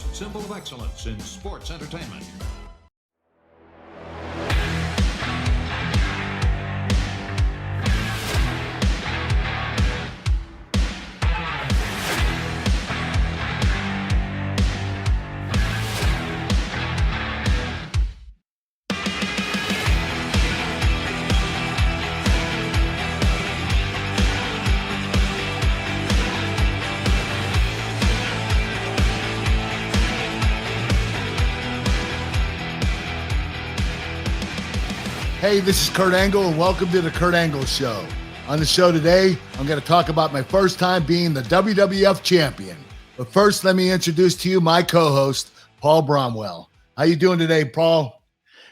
greatest symbol of excellence in sports entertainment. Hey, this is Kurt Angle, and welcome to the Kurt Angle Show. On the show today, I'm going to talk about my first time being the WWF champion. But first, let me introduce to you my co-host, Paul Bromwell. How you doing today, Paul?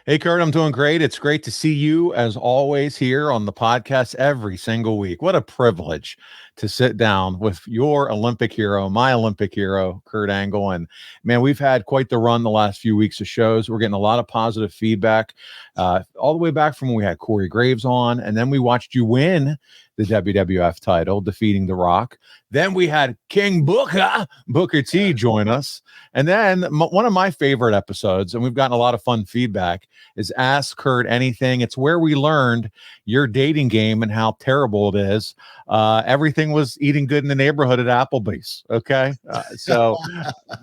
Hey, Kurt, I'm doing great. It's great to see you, as always, here on the podcast every single week. What a privilege to sit down with your Olympic hero, my Olympic hero, Kurt Angle. And, man, we've had quite the run the last few weeks of shows. We're getting a lot of positive feedback all the way back from when we had Corey Graves on, and then we watched you win the WWF title, defeating The Rock. Then we had King Booker T join us. And then one of my favorite episodes, and we've gotten a lot of fun feedback, is Ask Kurt Anything. It's where we learned your dating game and how terrible it is. Everything was eating good in the neighborhood at Applebee's. Okay. So,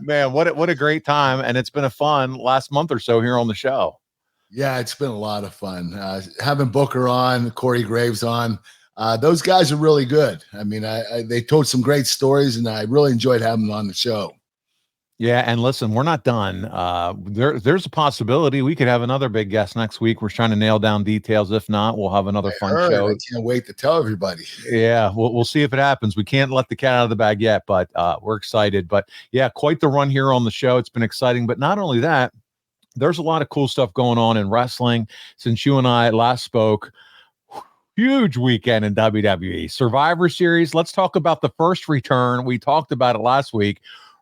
man, what a great time. And it's been a fun last month or so here on the show. Yeah, it's been a lot of fun. Having Booker on, Corey Graves on, those guys are really good. I mean, they told some great stories, and I really enjoyed having them on the show. Yeah, and listen, we're not done. There's a possibility we could have another big guest next week. We're trying to nail down details. If not, we'll have another fun show. I can't wait to tell everybody. Yeah, we'll see if it happens. We can't let the cat out of the bag yet, but we're excited. But yeah, quite the run here on the show. It's been exciting. But not only that, there's a lot of cool stuff going on in wrestling. Since you and I last spoke, huge weekend in WWE. Survivor Series. Let's talk about the first return. We talked about it last week.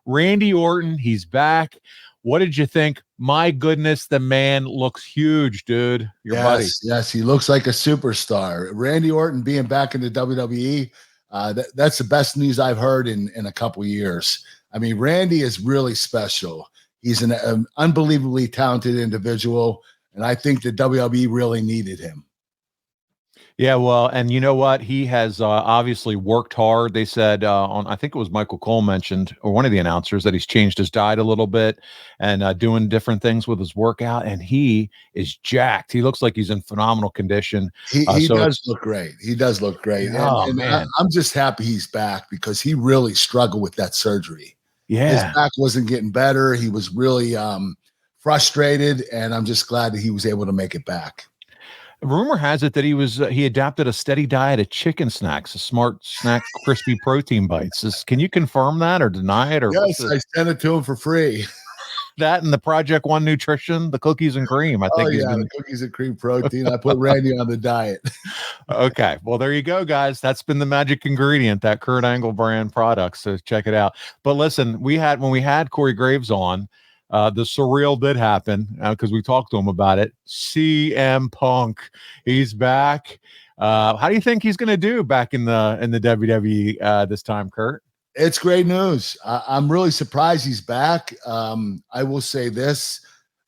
Randy Orton, he's back. What did you think? My goodness, the man looks huge, dude. Your buddy. Yes, he looks like a superstar. Randy Orton being back in the WWE, that's the best news I've heard in a couple years. I mean, Randy is really special. He's an unbelievably talented individual, and I think the WWE really needed him. Yeah, well, and you know what? He has obviously worked hard. They said I think it was Michael Cole mentioned, or one of the announcers, that he's changed his diet a little bit and doing different things with his workout, and he is jacked. He looks like he's in phenomenal condition. He does look great. He does look great. Oh, man. I'm just happy he's back because he really struggled with that surgery. Yeah. His back wasn't getting better. He was really frustrated, and I'm just glad that he was able to make it back. Rumor has it that he adapted a steady diet of chicken snacks, a smart snack, crispy protein bites. Can you confirm that or deny it? Or yes, I sent it to him for free. That and the Project One Nutrition, the cookies and cream. I think the cookies and cream protein. I put Randy on the diet. Okay, well, there you go, guys. That's been the magic ingredient, that Kurt Angle brand product. So check it out. But listen, when we had Corey Graves on, the surreal did happen because we talked to him about it. CM Punk, he's back. How do you think he's going to do back in the WWE this time, Kurt? It's great news. I'm really surprised he's back. I will say this: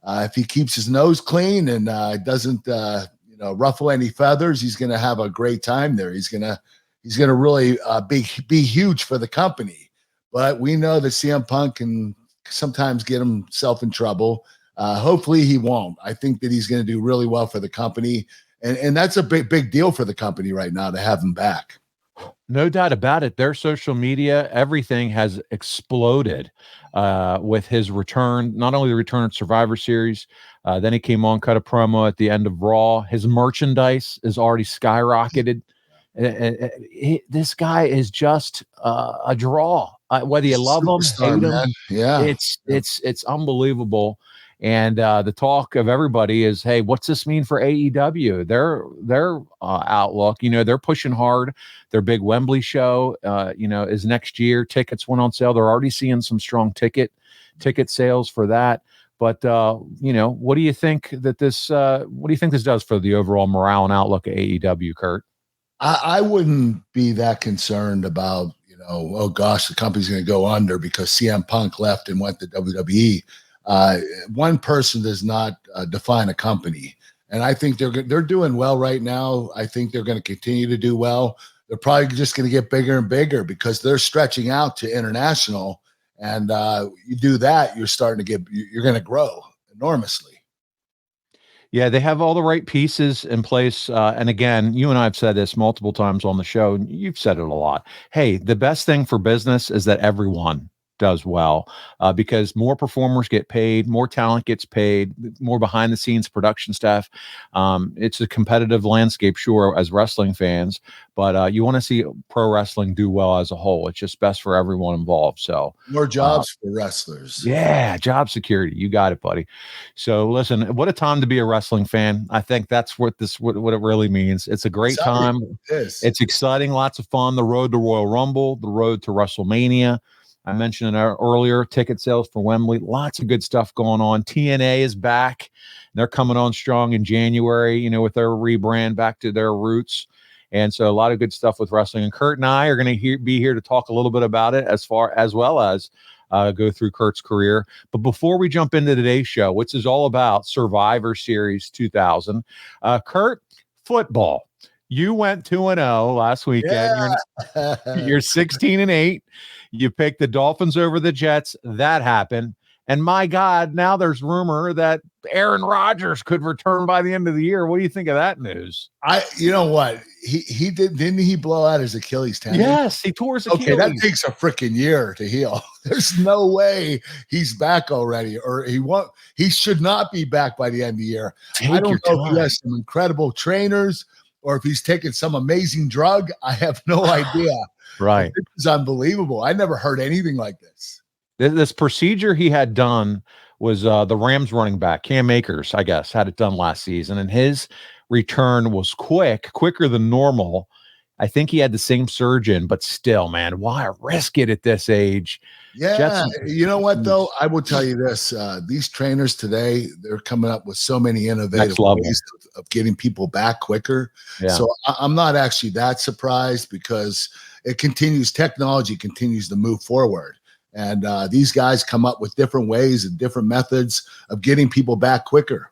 if he keeps his nose clean and doesn't ruffle any feathers, he's going to have a great time there. He's going to really be huge for the company. But we know that CM Punk can sometimes get himself in trouble. Hopefully he won't. I think that he's going to do really well for the company. And that's a big deal for the company right now to have him back. No doubt about it. Their social media, everything has exploded with his return. Not only the return at Survivor Series, then he came on, cut a promo at the end of Raw. His merchandise is already skyrocketed. This guy is just a draw. Whether you love him, hate him, yeah, it's unbelievable. And the talk of everybody is, hey, what's this mean for AEW? Their outlook, they're pushing hard. Their big Wembley show, is next year. Tickets went on sale. They're already seeing some strong ticket sales for that. But what do you think that this? What do you think this does for the overall morale and outlook of AEW, Kurt? I wouldn't be that concerned about oh gosh, the company's going to go under because CM Punk left and went to WWE. One person does not define a company. And I think they're doing well right now. I think they're going to continue to do well. They're probably just going to get bigger and bigger because they're stretching out to international. And you do that, you're going to grow enormously. Yeah, they have all the right pieces in place. And again, you and I have said this multiple times on the show. And you've said it a lot. Hey, the best thing for business is that everyone does well, because more performers get paid, more talent gets paid, more behind the scenes production staff. It's a competitive landscape, sure, as wrestling fans, but you want to see pro wrestling do well as a whole. It's just best for everyone involved. So more jobs for wrestlers. Yeah, job security. You got it, buddy. So listen, what a time to be a wrestling fan. I think that's what it really means. It's a great time. It's exciting, lots of fun. The road to Royal Rumble, the road to WrestleMania. I mentioned it earlier, ticket sales for Wembley, lots of good stuff going on. TNA is back. They're coming on strong in January, with their rebrand back to their roots. And so a lot of good stuff with wrestling. And Kurt and I are going to be here to talk a little bit about it as well as go through Kurt's career. But before we jump into today's show, which is all about Survivor Series 2000, Kurt, football. You went 2-0 last weekend. Yeah. You're 16-8. You picked the Dolphins over the Jets. That happened. And my God, now there's rumor that Aaron Rodgers could return by the end of the year. What do you think of that news? You know what? Didn't he blow out his Achilles tendon? Yes, he tore his Achilles. Okay, that takes a freaking year to heal. There's no way he's back already, or he should not be back by the end of the year. I don't know if he has some incredible trainers or if he's taking some amazing drug. I have no idea. Right. This is unbelievable. I never heard anything like this. This procedure he had done was the Rams running back, Cam Akers, I guess, had it done last season. And his return was quicker than normal. I think he had the same surgeon, but still, man, why risk it at this age? Yeah. You know what, though? I will tell you this. These trainers today, they're coming up with so many innovative ways of getting people back quicker. Yeah. So I'm not actually that surprised because technology continues to move forward. And these guys come up with different ways and different methods of getting people back quicker.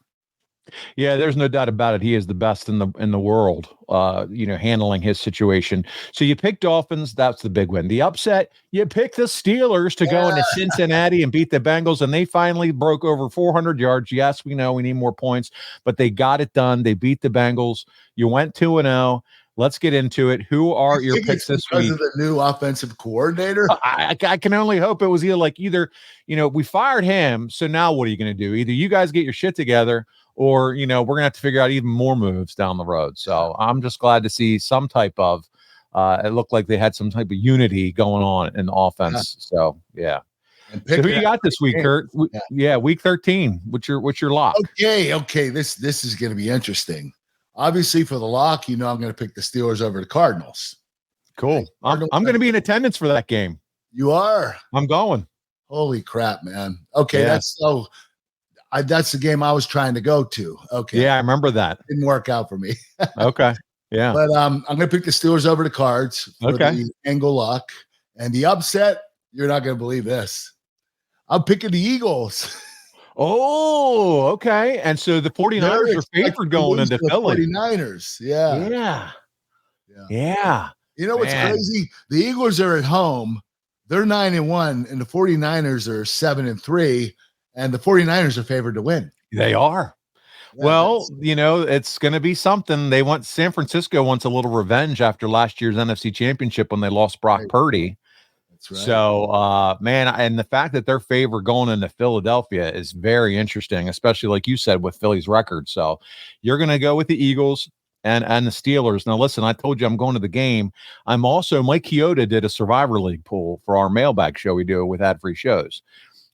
Yeah, there's no doubt about it. He is the best in the world, handling his situation. So you pick Dolphins. That's the big win. The upset, you pick the Steelers to go into Cincinnati and beat the Bengals, and they finally broke over 400 yards. Yes, we know we need more points, but they got it done. They beat the Bengals. You went 2-0. Let's get into it. Who are your picks this week? Because of the new offensive coordinator? I can only hope it was either, we fired him, so now what are you going to do? Either you guys get your shit together or, we're going to have to figure out even more moves down the road. So I'm just glad to see some type of, it looked like they had some type of unity going on in the offense. Yeah. So, yeah. So who you got this week, Kurt? Yeah, week 13. What's your lock? Okay. This is going to be interesting. Obviously, for the lock, I'm going to pick the Steelers over the Cardinals. Cool. I'm going to be in attendance for that game. You are? I'm going. Holy crap, man. Okay, yeah. That's the game I was trying to go to. Okay. Yeah, I remember that. Didn't work out for me. Okay. Yeah. But I'm going to pick the Steelers over the Cards for the angle lock. And the upset, you're not going to believe this. I'm picking the Eagles. Oh, okay. And so the 49ers are favored going into Philly. 49ers. Yeah. You know what's crazy? The Eagles are at home. They're 9-1, and the 49ers are 7-3, and the 49ers are favored to win. They are. Yeah, well, it's going to be something. San Francisco wants a little revenge after last year's NFC Championship when they lost Brock Purdy. That's right. So, and the fact that they're favored going into Philadelphia is very interesting, especially like you said with Philly's record. So you're going to go with the Eagles and the Steelers. Now, listen, I told you I'm going to the game. I'm also, Mike Chioda did a Survivor League pool for our mailbag show we do with ad-free shows.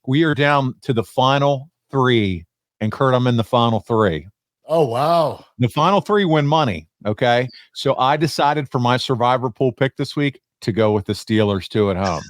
We are down to the final 3, and Kurt, I'm in the final 3. Oh, wow. The final 3 win money. Okay. So I decided for my Survivor pool pick this week to go with the Steelers 2 at home.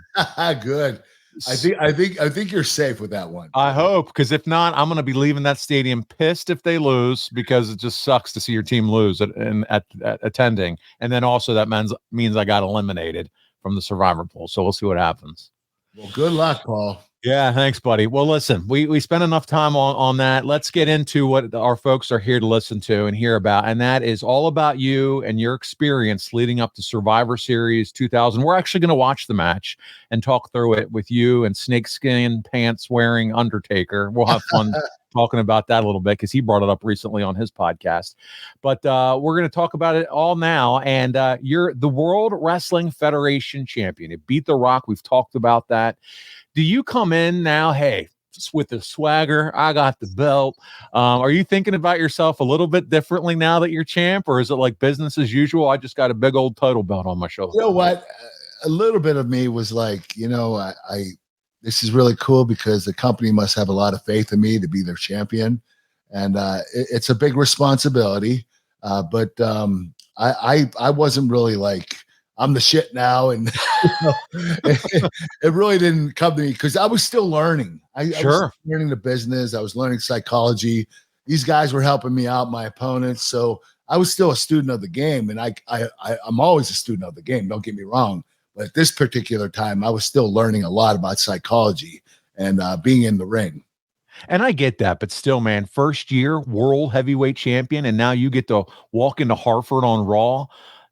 Good. I think you're safe with that one. I hope, because if not, I'm going to be leaving that stadium pissed if they lose, because it just sucks to see your team lose at attending. And then also that means I got eliminated from the Survivor pool. So we'll see what happens. Well, good luck, Paul. Yeah, thanks, buddy. Well, listen, we spent enough time on that. Let's get into what our folks are here to listen to and hear about, and that is all about you and your experience leading up to Survivor Series 2000. We're actually going to watch the match and talk through it with you and snakeskin pants wearing Undertaker. We'll have fun talking about that a little bit because he brought it up recently on his podcast. But we're going to talk about it all now. And you're the World Wrestling Federation champion. It beat The Rock. We've talked about that. Do you come in now, hey, with the swagger, I got the belt? Are you thinking about yourself a little bit differently now that you're champ, or is it like business as usual? I just got a big old title belt on my shoulder. You know what? A little bit of me was like, I this is really cool because the company must have a lot of faith in me to be their champion. And it's a big responsibility. But I wasn't really like, I'm the shit now. And it really didn't come to me because I was still learning. I was learning the business. I was learning psychology. These guys were helping me out, my opponents. So I was still a student of the game. And I'm always a student of the game. Don't get me wrong. But at this particular time, I was still learning a lot about psychology and being in the ring. And I get that, but still, man, first year world heavyweight champion, and now you get to walk into Hartford on Raw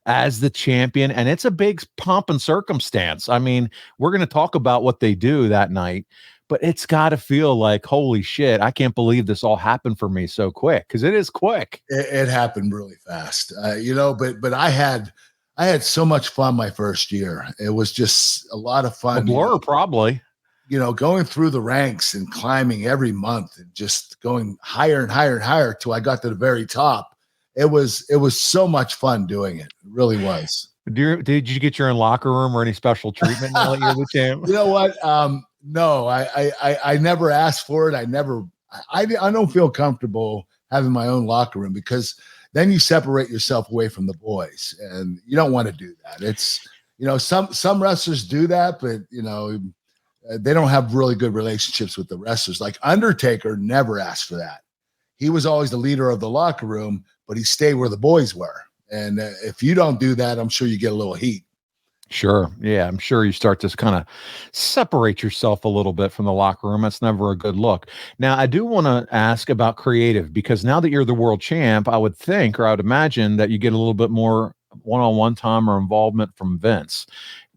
as the champion, and it's a big pomp and circumstance. I mean, we're going to talk about what they do that night, but it's got to feel like, holy shit, I can't believe this all happened for me so quick, because it is quick. It happened really fast, but I had so much fun my first year. It was just a lot of fun. A blur, probably. Going through the ranks and climbing every month and just going higher and higher and higher till I got to the very top. It was so much fun doing it. It really was. Did you get your own locker room or any special treatment now that you're the champ? You know what? No, I never asked for it. I don't feel comfortable having my own locker room because then you separate yourself away from the boys, and you don't want to do that. It's, some wrestlers do that, but they don't have really good relationships with the wrestlers. Like Undertaker never asked for that. He was always the leader of the locker room, but he stayed where the boys were. And if you don't do that, I'm sure you get a little heat. Sure. Yeah, I'm sure you start to kind of separate yourself a little bit from the locker room. That's never a good look. Now, I do want to ask about creative, because now that you're the world champ, I would think, or I would imagine that you get a little bit more one-on-one time or involvement from Vince.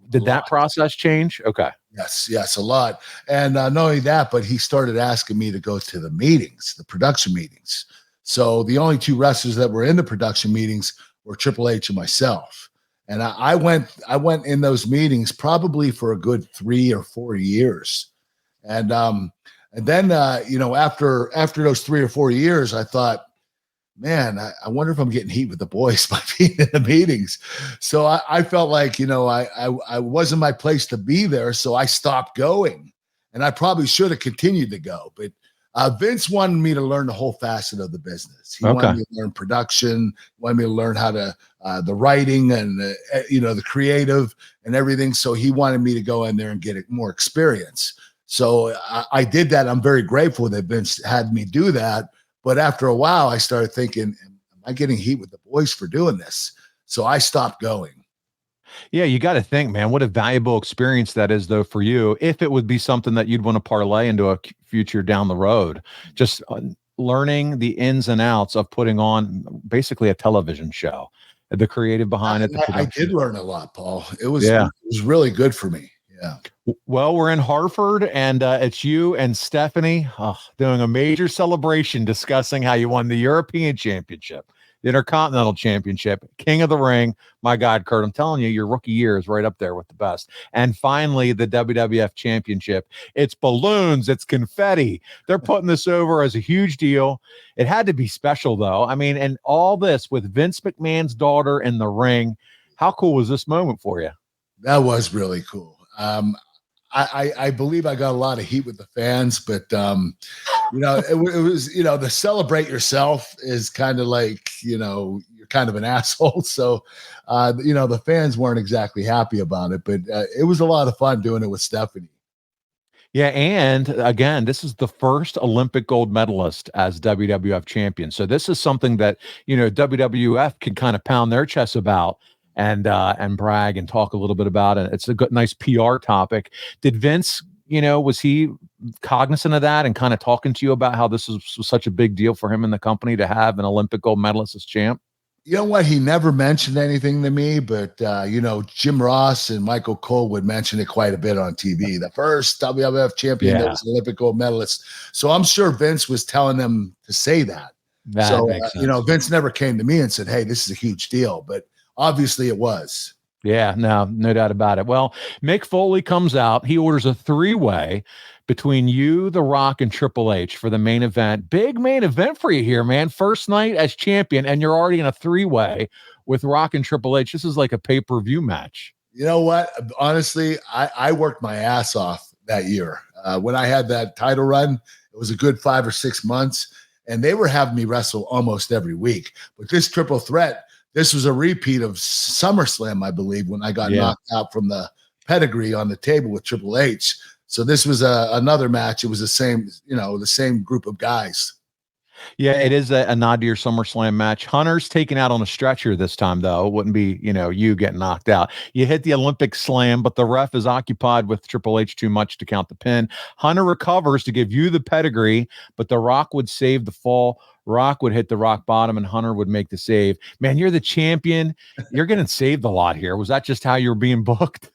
Did that process change? Okay. Yes, a lot. And not only that, but he started asking me to go to the meetings, the production meetings. So the only two wrestlers that were in the production meetings were Triple H and myself. And I went in those meetings probably for a good 3 or 4 years. And then after those 3 or 4 years, I thought, man, I wonder if I'm getting heat with the boys by being in the meetings. So I felt like, I wasn't my place to be there. So I stopped going, and I probably should have continued to go. But Vince wanted me to learn the whole facet of the business. He wanted me to learn production, wanted me to learn how to, the writing and, the creative and everything. So he wanted me to go in there and get more experience. So I did that. I'm very grateful that Vince had me do that. But after a while, I started thinking, am I getting heat with the boys for doing this? So I stopped going. Yeah, you got to think, man, what a valuable experience that is, though, for you, if it would be something that you'd want to parlay into a future down the road. Just learning the ins and outs of putting on basically a television show, the creative behind it. I did learn a lot, Paul. It was really good for me. Yeah. Well, we're in Hartford, and it's you and Stephanie doing a major celebration, discussing how you won the European Championship, the Intercontinental Championship, King of the Ring. My God, Kurt, I'm telling you, your rookie year is right up there with the best. And finally, the WWF Championship. It's balloons, it's confetti. They're putting this over as a huge deal. It had to be special, though. I mean, and all this with Vince McMahon's daughter in the ring. How cool was this moment for you? That was really cool. I believe I got a lot of heat with the fans, but it was the celebrate yourself is kind of like, you're kind of an asshole. So, the fans weren't exactly happy about it, but it was a lot of fun doing it with Stephanie. Yeah, and again, this is the first Olympic gold medalist as WWF champion. So this is something that, WWF can kind of pound their chest about. and brag and talk a little bit about it. It's a good, nice PR topic. Did Vince, was he cognizant of that and kind of talking to you about how this was such a big deal for him in the company to have an Olympic gold medalist as champ? You know what? He never mentioned anything to me, but Jim Ross and Michael Cole would mention it quite a bit on TV. The first WWF champion that was an Olympic gold medalist. So I'm sure Vince was telling them to say that. That makes sense. Vince never came to me and said, "Hey, this is a huge deal," but obviously it was. Yeah, no doubt about it. Well, Mick Foley comes out. He orders a 3-way between you, The Rock, and Triple H for the main event. Big main event for you here, man. First night as champion, and you're already in a 3-way with Rock and Triple H. This is like a pay-per-view match. You know what? Honestly, I worked my ass off that year. When I had that title run, it was a good 5 or 6 months, and they were having me wrestle almost every week. But this triple threat, this was a repeat of SummerSlam, I believe, when I got knocked out from the pedigree on the table with Triple H. So this was another match. It was the same group of guys. Yeah, it is a nod to your SummerSlam match. Hunter's taken out on a stretcher this time, though. It wouldn't be, you getting knocked out. You hit the Olympic slam, but the ref is occupied with Triple H too much to count the pin. Hunter recovers to give you the pedigree, but The Rock would save the fall. Rock would hit the rock bottom, and Hunter would make the save. Man, you're the champion. You're getting saved a lot here. Was that just how you were being booked?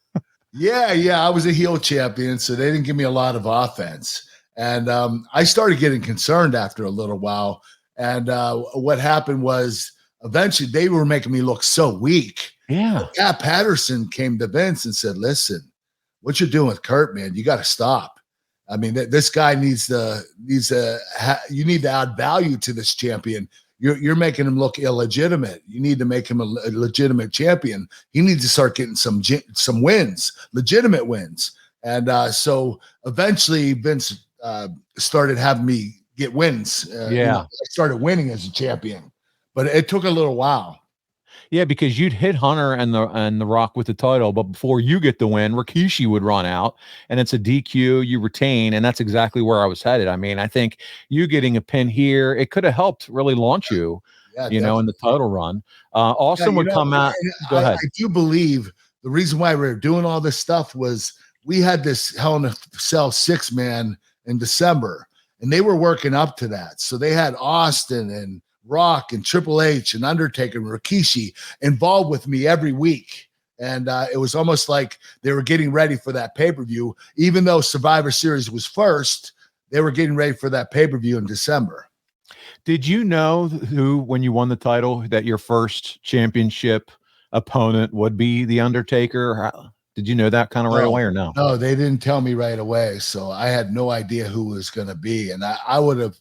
Yeah. I was a heel champion, so they didn't give me a lot of offense. And I started getting concerned after a little while. And what happened was eventually they were making me look so weak. Yeah. Pat Patterson came to Vince and said, "Listen, what you're doing with Kurt, man, you got to stop. I mean, this guy you need to add value to this champion. You're making him look illegitimate. You need to make him a legitimate champion. He needs to start getting some wins, legitimate wins." And so eventually Vince started having me get wins. I started winning as a champion, but it took a little while. Yeah, because you'd hit Hunter and the Rock with the title, but before you get the win, Rikishi would run out, and it's a DQ. You retain, and that's exactly where I was headed. I mean, I think you getting a pin here, it could have helped really launch you, in the title run. Austin would come out. Go ahead. I do believe the reason why we were doing all this stuff was we had this Hell in a Cell 6-man in December, and they were working up to that. So they had Austin and Rock and Triple H and Undertaker and Rikishi involved with me every week. And it was almost like they were getting ready for that pay-per-view. Even though Survivor Series was first, they were getting ready for that pay-per-view in December. Did you know when you won the title, that your first championship opponent would be The Undertaker? Did you know that kind of right away or no? No, they didn't tell me right away. So I had no idea who it was going to be. And I would have,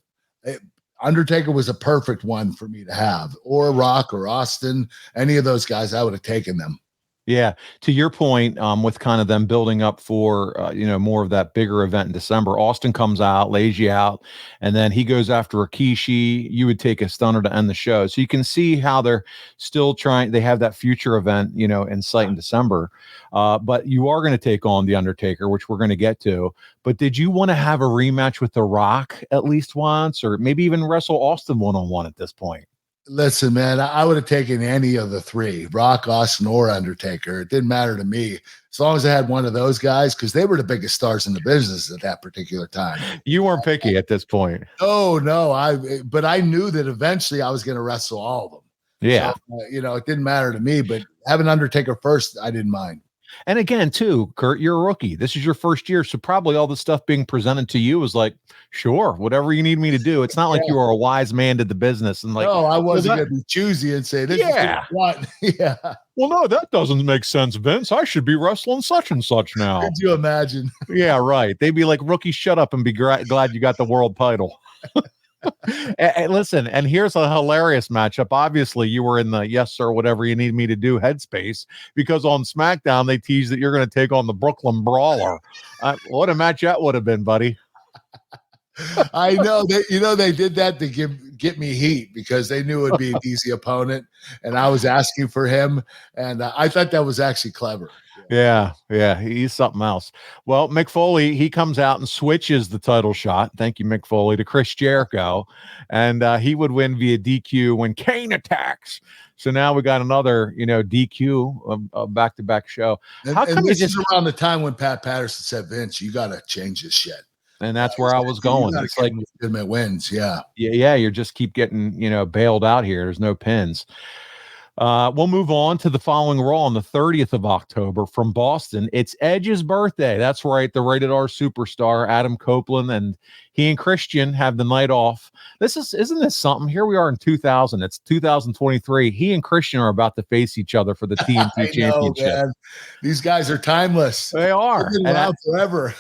Undertaker was a perfect one for me to have, or Rock or Austin, any of those guys, I would have taken them. Yeah. To your point, with kind of them building up for, more of that bigger event in December, Austin comes out, lays you out, and then he goes after Rikishi. You would take a stunner to end the show. So you can see how they're still trying. They have that future event, in sight in December. But you are going to take on The Undertaker, which we're going to get to. But did you want to have a rematch with The Rock at least once, or maybe even wrestle Austin one-on-one at this point? Listen, man, I would have taken any of the three, Rock, Austin, or Undertaker. It didn't matter to me as long as I had one of those guys, because they were the biggest stars in the business at that particular time. You weren't picky at this point. Oh, no. But I knew that eventually I was going to wrestle all of them. Yeah. So, it didn't matter to me, but having Undertaker first, I didn't mind. And again, too, Kurt, you're a rookie. This is your first year. So probably all the stuff being presented to you was like, sure, whatever you need me to do. It's not like you are a wise man to the business. And like, no, I wasn't going to be choosy and say, this is what I want. Yeah. Well, no, that doesn't make sense, Vince. I should be wrestling such and such now. Could you imagine? Yeah, right. They'd be like, rookie, shut up and be glad you got the world title. And listen, and here's a hilarious matchup. Obviously, you were in the yes, sir, whatever you need me to do headspace, because on SmackDown, they teased that you're going to take on the Brooklyn Brawler. What a match that would have been, buddy. I know they did that to get me heat because they knew it would be an easy opponent, and I was asking for him, and I thought that was actually clever. Yeah, he's something else. Well, Mick Foley, he comes out and switches the title shot. Thank you, Mick Foley, to Chris Jericho, and he would win via DQ when Kane attacks. So now we got another, DQ, a back-to-back show. How come this is around the time when Pat Patterson said, "Vince, you got to change this shit." And that's where I was going. It's like legitimate wins. Yeah. You just keep getting, bailed out here. There's no pins. We'll move on to the following Raw on the 30th of October from Boston. It's Edge's birthday. That's right. The rated R superstar, Adam Copeland, and he and Christian have the night off. Isn't this something? Here we are in 2000. It's 2023. He and Christian are about to face each other for the TNT Championship. Man. These guys are timeless. They are. They've been around forever.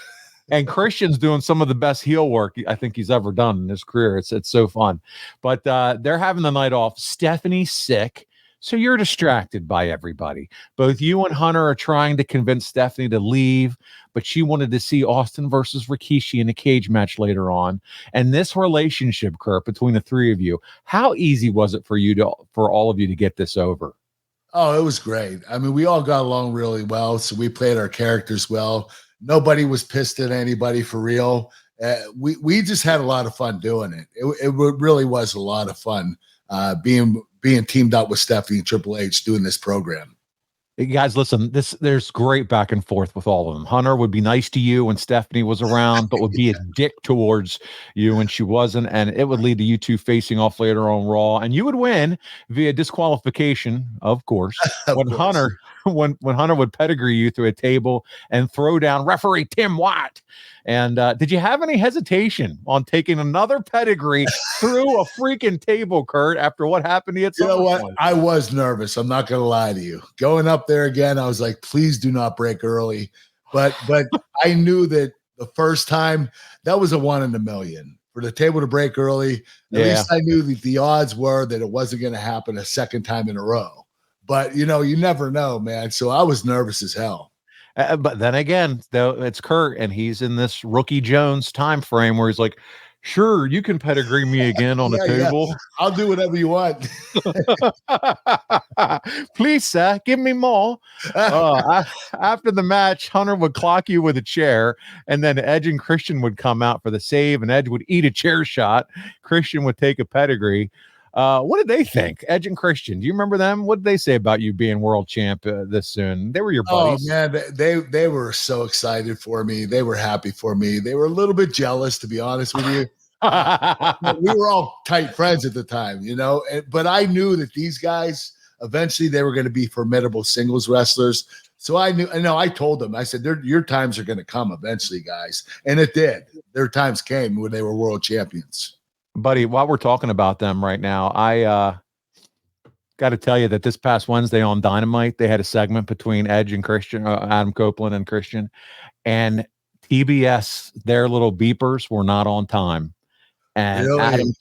And Christian's doing some of the best heel work I think he's ever done in his career. It's so fun. But they're having the night off. Stephanie's sick, so you're distracted by everybody. Both you and Hunter are trying to convince Stephanie to leave, but she wanted to see Austin versus Rikishi in a cage match later on. And this relationship, Kurt, between the three of you, how easy was it for all of you to get this over? Oh, it was great. I mean, we all got along really well, so we played our characters well. Nobody was pissed at anybody for real. We just had a lot of fun doing it. It really was a lot of fun being teamed up with Stephanie and Triple H doing this program. Hey guys, listen, there's great back and forth with all of them. Hunter would be nice to you when Stephanie was around, but would be a dick towards you when she wasn't, and it would lead to you two facing off later on Raw, and you would win via disqualification, of course. When Hunter would pedigree you through a table and throw down referee Tim Watt. And did you have any hesitation on taking another pedigree through a freaking table, Kurt, after what happened to you? You know what? I was nervous. I'm not going to lie to you. Going up there again, I was like, please do not break early. But I knew that the first time, that was a 1 in a million. For the table to break early, at least I knew that the odds were that it wasn't going to happen a second time in a row. But, you never know, man. So I was nervous as hell. But then again, though, it's Kurt, and he's in this Rookie Jones time frame where he's like, sure, you can pedigree me again on the table. Yeah. I'll do whatever you want. Please, sir, give me more. After the match, Hunter would clock you with a chair, and then Edge and Christian would come out for the save, and Edge would eat a chair shot. Christian would take a pedigree. What did they think? Edge and Christian, do you remember them? What did they say about you being world champ this soon? They were your buddies. Oh man, they were so excited for me. They were happy for me. They were a little bit jealous, to be honest with you. We were all tight friends at the time, but I knew that these guys eventually they were going to be formidable singles wrestlers. So I told them, I said, your times are going to come eventually, guys. And it did. Their times came when they were world champions. Buddy, while we're talking about them right now, I got to tell you that this past Wednesday on Dynamite, they had a segment between Edge and Christian, Adam Copeland and Christian, and TBS, their little beepers were not on time. And really? Adam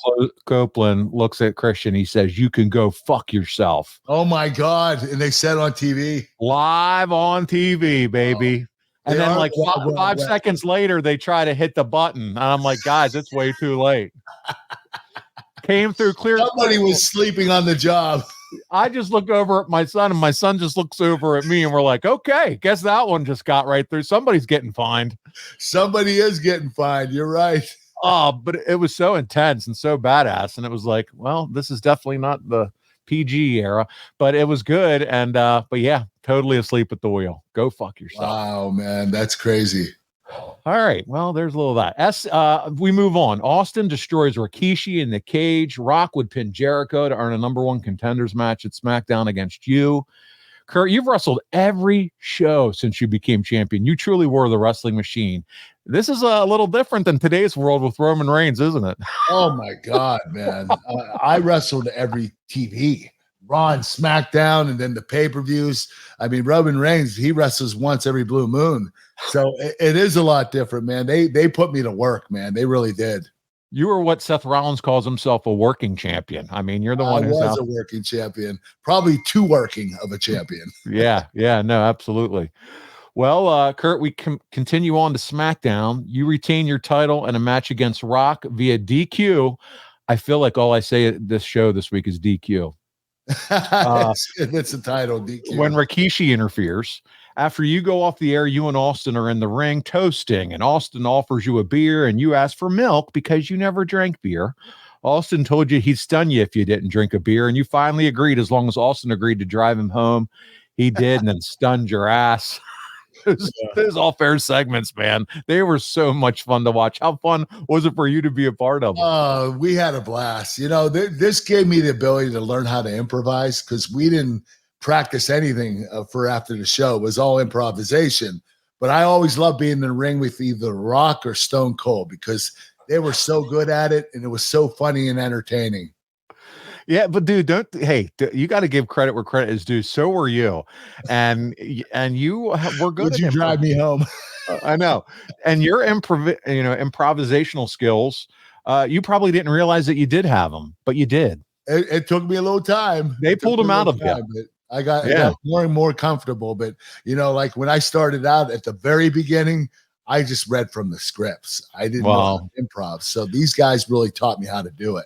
Copeland looks at Christian. He says, you can go fuck yourself. Oh, my God. And they said on TV. Live on TV, baby. Oh. And then like five seconds later, they try to hit the button. And I'm like, guys, it's way too late. Came through clear. Somebody was sleeping on the job. I just look over at my son, and my son just looks over at me, and we're like, okay, guess that one just got right through. Somebody's getting fined. Somebody is getting fined. You're right. Oh, but it was so intense and so badass. And it was like, well, this is definitely not the PG era, but it was good. And but yeah, totally asleep at the wheel. Go fuck yourself. Wow, man, that's crazy. All right, well, there's a little of that. We move on. Austin destroys Rikishi in the cage. Rock would pin Jericho to earn a #1 contenders match at SmackDown against you. Kurt, you've wrestled every show since you became champion. You truly were the wrestling machine. This is a little different than today's world with Roman Reigns, isn't it? Oh my God, man. I wrestled every TV, Raw and SmackDown, and then the pay-per-views. I mean, Roman Reigns, he wrestles once every blue moon. So it is a lot different, man. They put me to work, man. They really did. You were what Seth Rollins calls himself, a working champion. I mean, you're the one who's a working champion, probably too working of a champion. Yeah, no, absolutely. Well, Kurt, we continue on to SmackDown. You retain your title in a match against Rock via DQ. I feel like all I say at this show this week is DQ. It's a title, DQ. When Rikishi interferes, after you go off the air, you and Austin are in the ring toasting, and Austin offers you a beer, and you ask for milk because you never drank beer. Austin told you he'd stun you if you didn't drink a beer, and you finally agreed as long as Austin agreed to drive him home. He did, and then stunned your ass. It was all fair segments, man. They were so much fun to watch. How fun was it for you to be a part of them? We had a blast. This gave me the ability to learn how to improvise because we didn't practice anything for after the show. It was all improvisation. But I always loved being in the ring with either Rock or Stone Cold because they were so good at it, and it was so funny and entertaining. Yeah, but dude, you got to give credit where credit is due. So were you, and you were good. Would you drive me home? I know, and your improvisational skills. You probably didn't realize that you did have them, but you did. It took me a little time. They pulled them out of you. I got more and more comfortable. But like when I started out at the very beginning, I just read from the scripts. I didn't know how to improv. So these guys really taught me how to do it.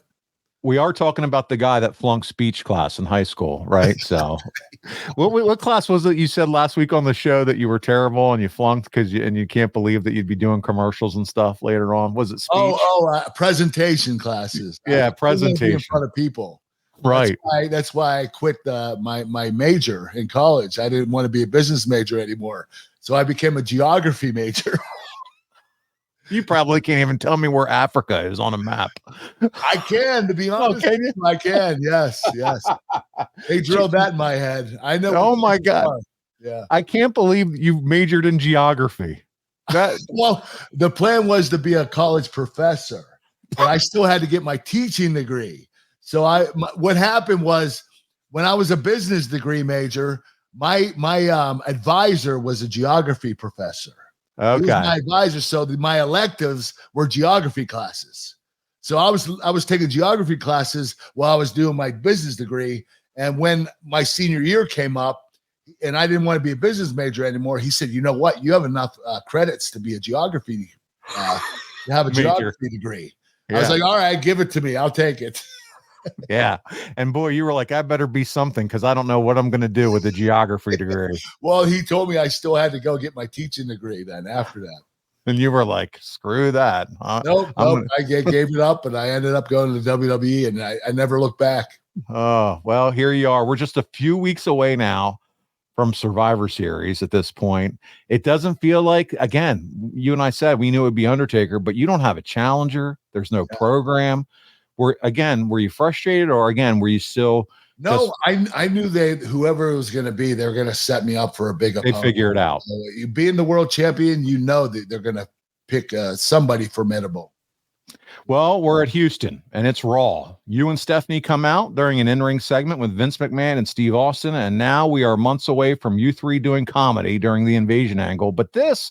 We are talking about the guy that flunked speech class in high school, right? So what class was it you said last week on the show that you were terrible and you flunked because you can't believe that you'd be doing commercials and stuff later on? Was it speech? Presentation classes. Yeah, presentation. In front of people. Right. That's why I quit my major in college. I didn't want to be a business major anymore. So I became a geography major. You probably can't even tell me where Africa is on a map. I can, to be honest. Can you? I can. Yes. They drilled that in my head. I know. Oh my God. Yeah. I can't believe you majored in geography. Well, the plan was to be a college professor, but I still had to get my teaching degree. So what happened was when I was a business degree major, my advisor was a geography professor. Okay. He was my advisor, so my electives were geography classes. So I was taking geography classes while I was doing my business degree. And when my senior year came up, and I didn't want to be a business major anymore, he said, "You know what? You have enough credits to be a geography, to have a geography degree." Yeah. I was like, "All right, give it to me. I'll take it." Yeah. And boy, you were like, I better be something because I don't know what I'm going to do with a geography degree. Well, he told me I still had to go get my teaching degree then after that. And you were like, screw that. Nope. I gave it up, and I ended up going to the WWE, and I never looked back. Oh, well, here you are. We're just a few weeks away now from Survivor Series at this point. It doesn't feel like, again, you and I said we knew it would be Undertaker, but you don't have a challenger. There's no program. Were you frustrated, or again, were you still? No, I knew whoever it was going to be, they were going to set me up for a big opponent. They figure it out. So you being the world champion, that they're going to pick somebody formidable. Well, we're at Houston, and it's Raw. You and Stephanie come out during an in-ring segment with Vince McMahon and Steve Austin, and now we are months away from you three doing comedy during the Invasion angle. But this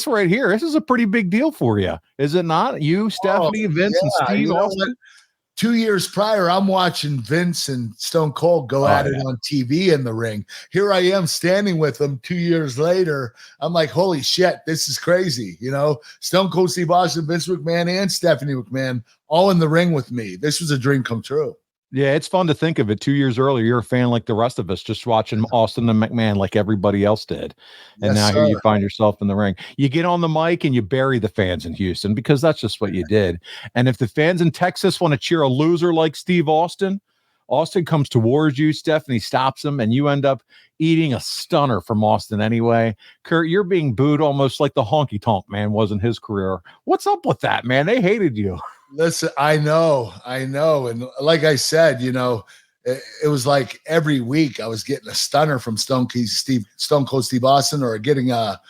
right here, this is a pretty big deal for you, is it not? You, Stephanie, Vince, and Steve Austin. 2 years prior, I'm watching Vince and Stone Cold go at it on TV in the ring. Here I am standing with them 2 years later. I'm like, holy shit, this is crazy. Stone Cold Steve Austin, Vince McMahon, and Stephanie McMahon all in the ring with me. This was a dream come true. Yeah, it's fun to think of it. 2 years earlier, you're a fan like the rest of us, just watching Austin and McMahon like everybody else did. And now here you find yourself in the ring. You get on the mic and you bury the fans in Houston because that's just what you did. And if the fans in Texas want to cheer a loser like Steve Austin, Austin comes towards you, Stephanie stops him, and you end up eating a stunner from Austin anyway. Kurt, you're being booed almost like the honky tonk man was in his career. What's up with that, man? They hated you. Listen, I know. And like I said, it was like every week I was getting a stunner from Stone Cold Steve Austin, or getting a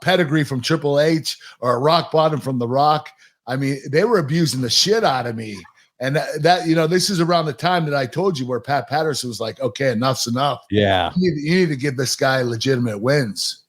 pedigree from Triple H, or a rock bottom from The Rock. I mean, they were abusing the shit out of me. And that this is around the time that I told you where Pat Patterson was like, okay, enough's enough. Yeah. You need to give this guy legitimate wins.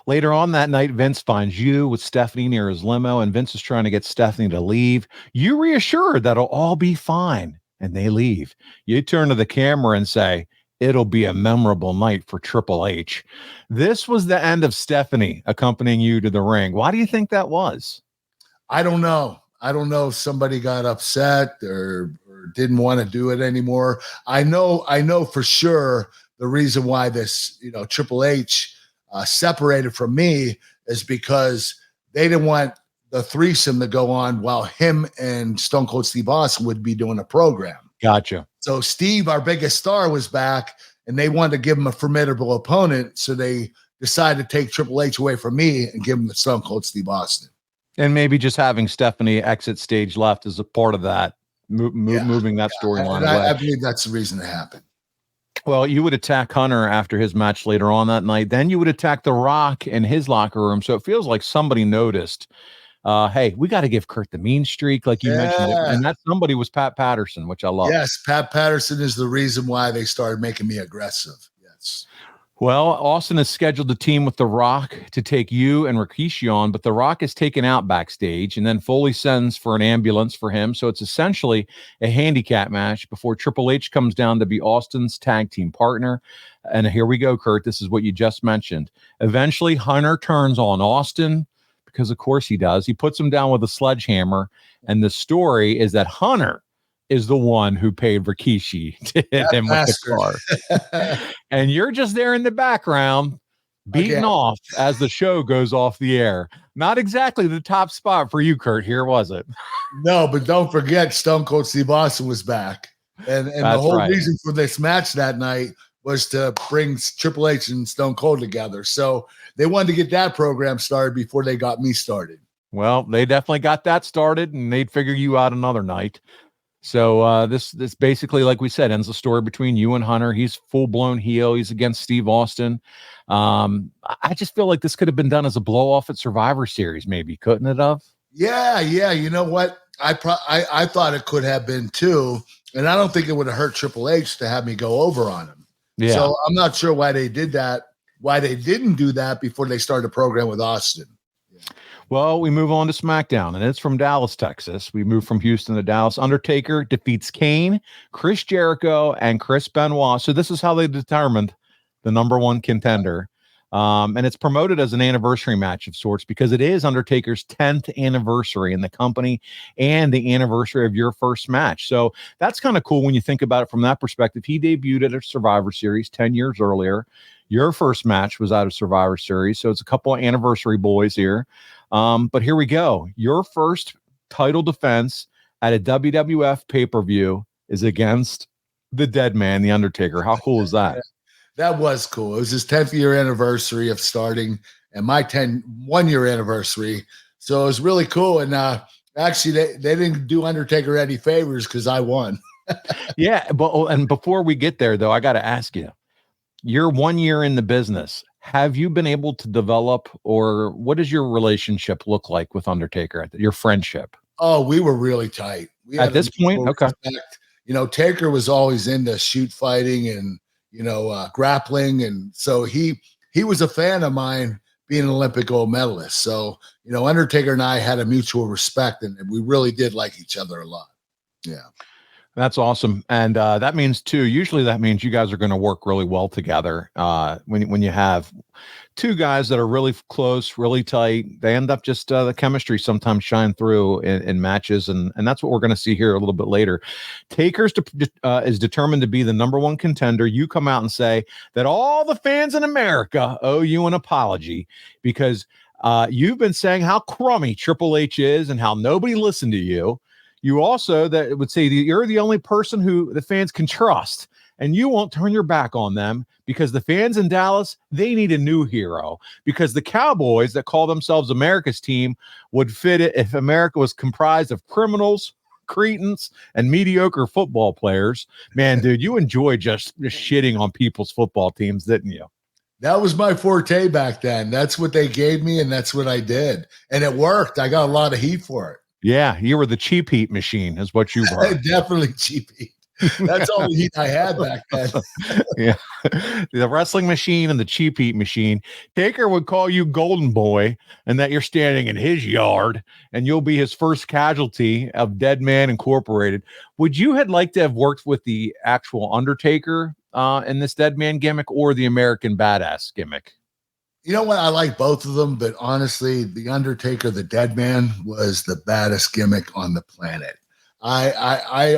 Later on that night, Vince finds you with Stephanie near his limo, and Vince is trying to get Stephanie to leave. You reassure her that it'll all be fine, and they leave. You turn to the camera and say, it'll be a memorable night for Triple H. This was the end of Stephanie accompanying you to the ring. Why do you think that was? I don't know. I don't know if somebody got upset or didn't want to do it anymore. I know for sure the reason why this, Triple H separated from me is because they didn't want the threesome to go on while him and Stone Cold Steve Austin would be doing a program. Gotcha. So Steve, our biggest star, was back, and they wanted to give him a formidable opponent. So they decided to take Triple H away from me and give him the Stone Cold Steve Austin. And maybe just having Stephanie exit stage left is a part of that, moving that storyline away. I believe that's the reason it happened. Well, you would attack Hunter after his match later on that night. Then you would attack The Rock in his locker room. So it feels like somebody noticed, hey, we got to give Kurt the mean streak, like you mentioned. And that somebody was Pat Patterson, which I love. Yes, Pat Patterson is the reason why they started making me aggressive. Yes. Well, Austin has scheduled a team with The Rock to take you and Rikishi on, but The Rock is taken out backstage, and then Foley sends for an ambulance for him. So it's essentially a handicap match before Triple H comes down to be Austin's tag team partner. And here we go, Kurt. This is what you just mentioned. Eventually, Hunter turns on Austin because, of course, he does. He puts him down with a sledgehammer, and the story is that Hunter is the one who paid Rikishi to hit him with the car. And you're just there in the background beating off as the show goes off the air. Not exactly the top spot for you, Kurt, here, was it? No, but don't forget Stone Cold Steve Austin was back. And the whole reason for this match that night was to bring Triple H and Stone Cold together. So they wanted to get that program started before they got me started. Well, they definitely got that started, and they'd figure you out another night. So this basically, like we said, ends the story between you and Hunter. He's full-blown heel. He's against Steve Austin. I just feel like this could have been done as a blow-off at Survivor Series, maybe. Couldn't it have? Yeah. You know what? I thought it could have been too, and I don't think it would have hurt Triple H to have me go over on him. Yeah. So I'm not sure why they did that, why they didn't do that before they started a program with Austin. Well, we move on to Smackdown, and it's from Dallas, Texas. We move from Houston to Dallas. Undertaker defeats Kane, Chris Jericho, and Chris Benoit. So this is how they determined the number one contender. And it's promoted as an anniversary match of sorts because it is Undertaker's 10th anniversary in the company and the anniversary of your first match. So that's kind of cool when you think about it from that perspective. He debuted at a Survivor Series 10 years earlier. Your first match was out of Survivor Series. So it's a couple of anniversary boys here. But here we go. Your first title defense at a WWF pay-per-view is against the dead man, the Undertaker. How cool is that? That was cool. It was his 10th year anniversary of starting and my 1-year anniversary. So it was really cool. And actually, they didn't do Undertaker any favors because I won. Yeah. And before we get there, though, I got to ask you, you're 1 year in the business. Have you been able to develop, or what does your relationship look like with Undertaker, your friendship? Oh, we were really tight. At this point? Okay. Respect. Taker was always into shoot fighting and, grappling. And so he was a fan of mine being an Olympic gold medalist. So, Undertaker and I had a mutual respect, and we really did like each other a lot. Yeah. That's awesome. And that means too, usually that means you guys are going to work really well together. When you have two guys that are really close, really tight, they end up just the chemistry sometimes shine through in matches. And that's what we're going to see here a little bit later. Taker's is determined to be the number one contender. You come out and say that all the fans in America owe you an apology because you've been saying how crummy Triple H is and how nobody listened to you. You also that would say that you're the only person who the fans can trust, and you won't turn your back on them because the fans in Dallas, they need a new hero because the Cowboys that call themselves America's team would fit it if America was comprised of criminals, cretins, and mediocre football players. Man, dude, you enjoy just shitting on people's football teams, didn't you? That was my forte back then. That's what they gave me, and that's what I did. And it worked. I got a lot of heat for it. Yeah, you were the cheap heat machine is what you were. Definitely cheap heat. That's all the heat I had back then. Yeah, the wrestling machine and the cheap heat machine. Taker would call you Golden Boy and that you're standing in his yard and you'll be his first casualty of Dead Man Incorporated. Would you had like to have worked with the actual Undertaker in this dead man gimmick or the American Badass gimmick? You know what? I like both of them, but honestly, the Undertaker, the Dead Man, was the baddest gimmick on the planet. I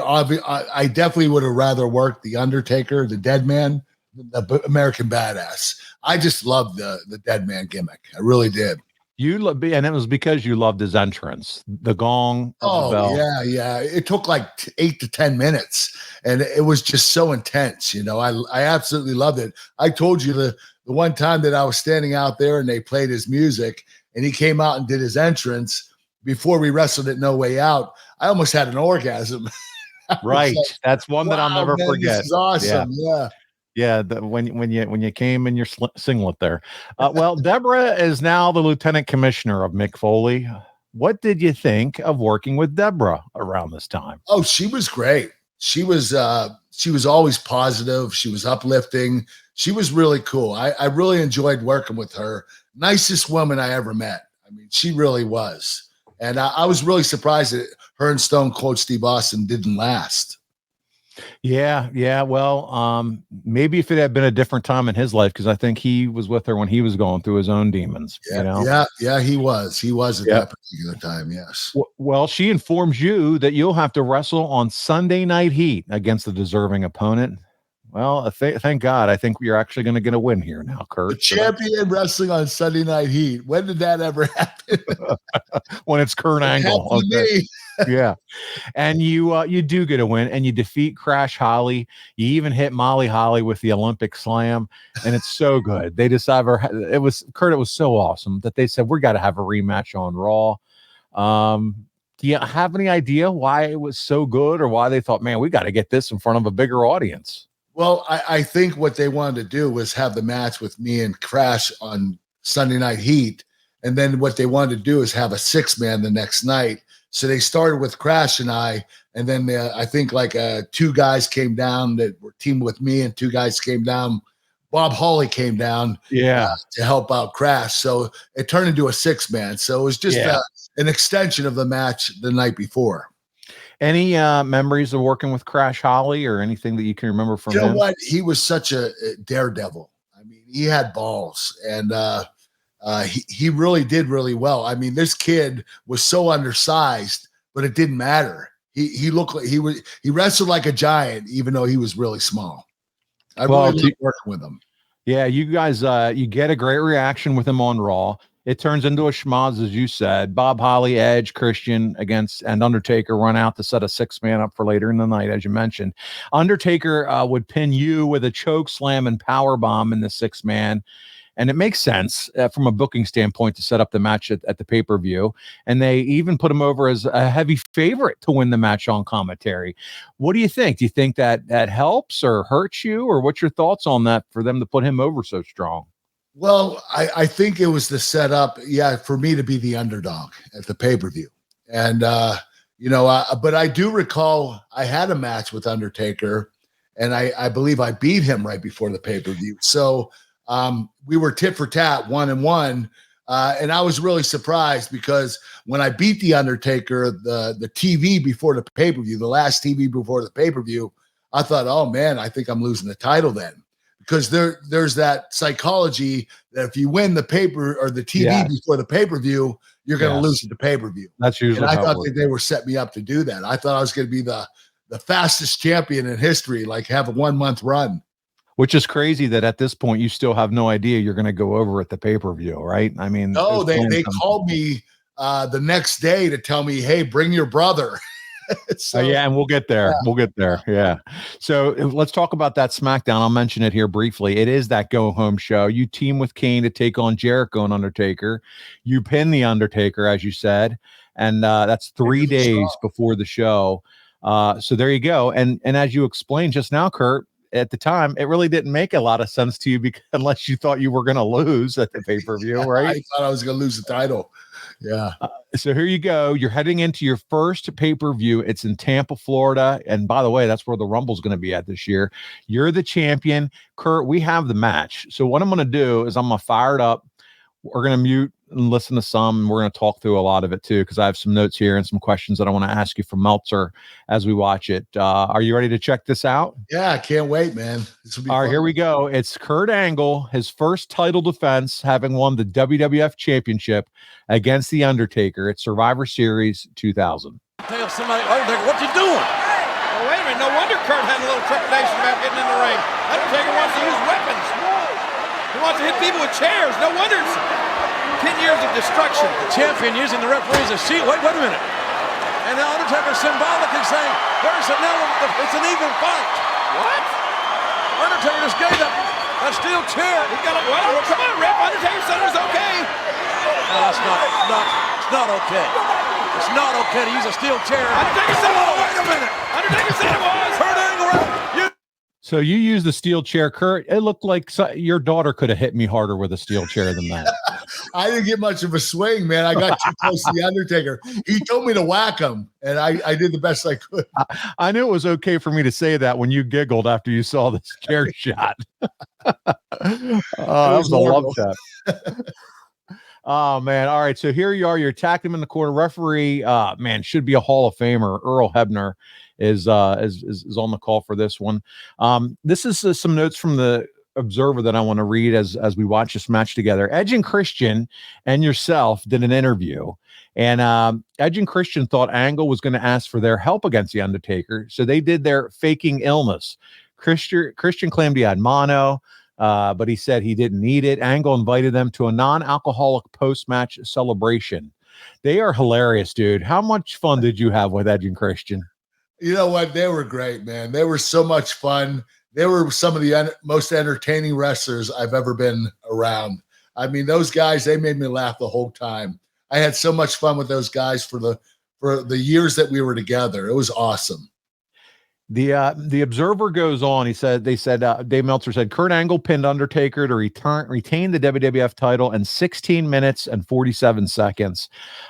definitely would have rather worked the Undertaker, the Dead Man, the American Badass. I just loved the Dead Man gimmick. I really did. And it was because you loved his entrance, the gong. Oh, the bell. yeah. It took like 8 to 10 minutes, and it was just so intense. I absolutely loved it. I told you the one time that I was standing out there and they played his music and he came out and did his entrance before we wrestled at No Way Out. I almost had an orgasm. Right. Like, that's one that I'll never forget. This is awesome. Yeah. Yeah, when you came in your singlet there. Well, Deborah is now the lieutenant commissioner of Mick Foley. What did you think of working with Deborah around this time? Oh, she was great. She was always positive. She was uplifting. She was really cool. I really enjoyed working with her. Nicest woman I ever met. I mean, she really was. And I was really surprised that her and Stone Cold Steve Austin didn't last. Yeah. Well, maybe if it had been a different time in his life, because I think he was with her when he was going through his own demons. Yeah, he was. He was at that particular time. Yes. Well, she informs you that you'll have to wrestle on Sunday Night Heat against a deserving opponent. Well, thank God. I think you're actually going to get a win here now, Kurt. The champion wrestling on Sunday Night Heat. When did that ever happen? When it's Kurt Angle. Okay. Yeah. And you do get a win, and you defeat Crash Holly. You even hit Molly Holly with the Olympic Slam, and it's so good. They decided it was so awesome that they said we got to have a rematch on Raw. Do you have any idea why it was so good, or why they thought, man, we got to get this in front of a bigger audience? Well, I think what they wanted to do was have the match with me and Crash on Sunday Night Heat. And then what they wanted to do is have a 6-man the next night. So they started with Crash and I, and then I think like 2 guys came down that were teamed with me, and 2 guys came down. Bob Hawley came down to help out Crash. So it turned into a 6-man. So it was just an extension of the match the night before. Any memories of working with Crash Holly or anything that you can remember from him? You know what? He was such a daredevil. I mean, he had balls, and he really did really well. I mean, this kid was so undersized, but it didn't matter. He looked like he wrestled like a giant, even though he was really small. I really loved working with him. Yeah, you guys, you get a great reaction with him on Raw. It turns into a schmoz, as you said. Bob Holly, Edge, Christian and Undertaker run out to set a 6-man up for later in the night, as you mentioned. Undertaker would pin you with a choke slam and power bomb in the 6-man. And it makes sense from a booking standpoint to set up the match at the pay-per-view. And they even put him over as a heavy favorite to win the match on commentary. What do you think? Do you think that helps or hurts you? Or what's your thoughts on that for them to put him over so strong? Well, I think it was the setup, for me to be the underdog at the pay-per-view. And, but I do recall I had a match with Undertaker, and I believe I beat him right before the pay-per-view. So we were tit for tat, 1-1. And I was really surprised because when I beat the Undertaker, the TV before the pay-per-view, the last TV before the pay-per-view, I thought, oh man, I think I'm losing the title then. Because there's that psychology that if you win the paper or the TV before the pay-per-view, you're going to lose at the pay-per-view. That's usually and I thought that they were setting me up to do that. I thought I was going to be the fastest champion in history, like have a 1-month run. Which is crazy that at this point you still have no idea you're going to go over at the pay-per-view, right? I mean, no, they called me the next day to tell me, hey, bring your brother. So, and we'll get there. We'll get there. Yeah. So let's talk about that SmackDown. I'll mention it here briefly. It is that go home show. You team with Kane to take on Jericho and Undertaker. You pin the Undertaker, as you said, and that's 3 days before the show. So there you go. And as you explained just now, Kurt, at the time, it really didn't make a lot of sense to you unless you thought you were going to lose at the pay-per-view, right? I thought I was going to lose the title. Yeah. So here you go. You're heading into your first pay-per-view. It's in Tampa, Florida. And by the way, that's where the Rumble's going to be at this year. You're the champion. Kurt, we have the match. So what I'm going to do is I'm going to fire it up. we're going to mute and listen to some. And we're going to talk through a lot of it too, because I have some notes here and some questions that I want to ask you from Meltzer as we watch it. Are you ready to check this out? Yeah, I can't wait, man. This will be all fun. right, here we go. It's Kurt Angle, his first title defense, having won the WWF Championship against The Undertaker at Survivor Series 2000. Tell somebody, Undertaker, what you doing? Oh, wait a minute. No wonder Kurt had a little trepidation about getting in the ring. Undertaker wants to use weapons. He wants to hit people with chairs. No wonder it's 10 years of destruction. The champion using the referee as a shield. Wait a minute. And now Undertaker symbolically saying, it's an even fight. What? Undertaker just gave that steel chair. He got a, well, come on, ref. Undertaker said it was okay. No, it's not okay. It's not okay to use a steel chair. Undertaker said it was. Wait a minute. Undertaker said it was. Kurt Angle, So you used the steel chair, Kurt. It looked like your daughter could have hit me harder with a steel chair than that. I didn't get much of a swing, man. I got too close to the Undertaker. He told me to whack him, and I did the best I could. I knew it was okay for me to say that when you giggled after you saw this chair shot. That was a love shot. Oh, man. All right. So here you are. You're attacking him in the corner. Referee, man, should be a Hall of Famer. Earl Hebner is on the call for this one. This is some notes from the Observer that I want to read as we watch this match together. Edge and Christian and yourself did an interview, and Edge and Christian thought Angle was going to ask for their help against The Undertaker, so they did their faking illness. Christian claimed he had mono, but he said he didn't need it. Angle invited them to a non-alcoholic post-match celebration. They are hilarious, dude. How much fun did you have with Edge and Christian? You know what? They were great, man. They were so much fun. They were some of the most entertaining wrestlers I've ever been around. I mean, those guys, they made me laugh the whole time. I had so much fun with those guys for the years that we were together. It was awesome. The Observer goes on. Dave Meltzer said Kurt Angle pinned Undertaker to retain the WWF title in 16 minutes and 47 seconds.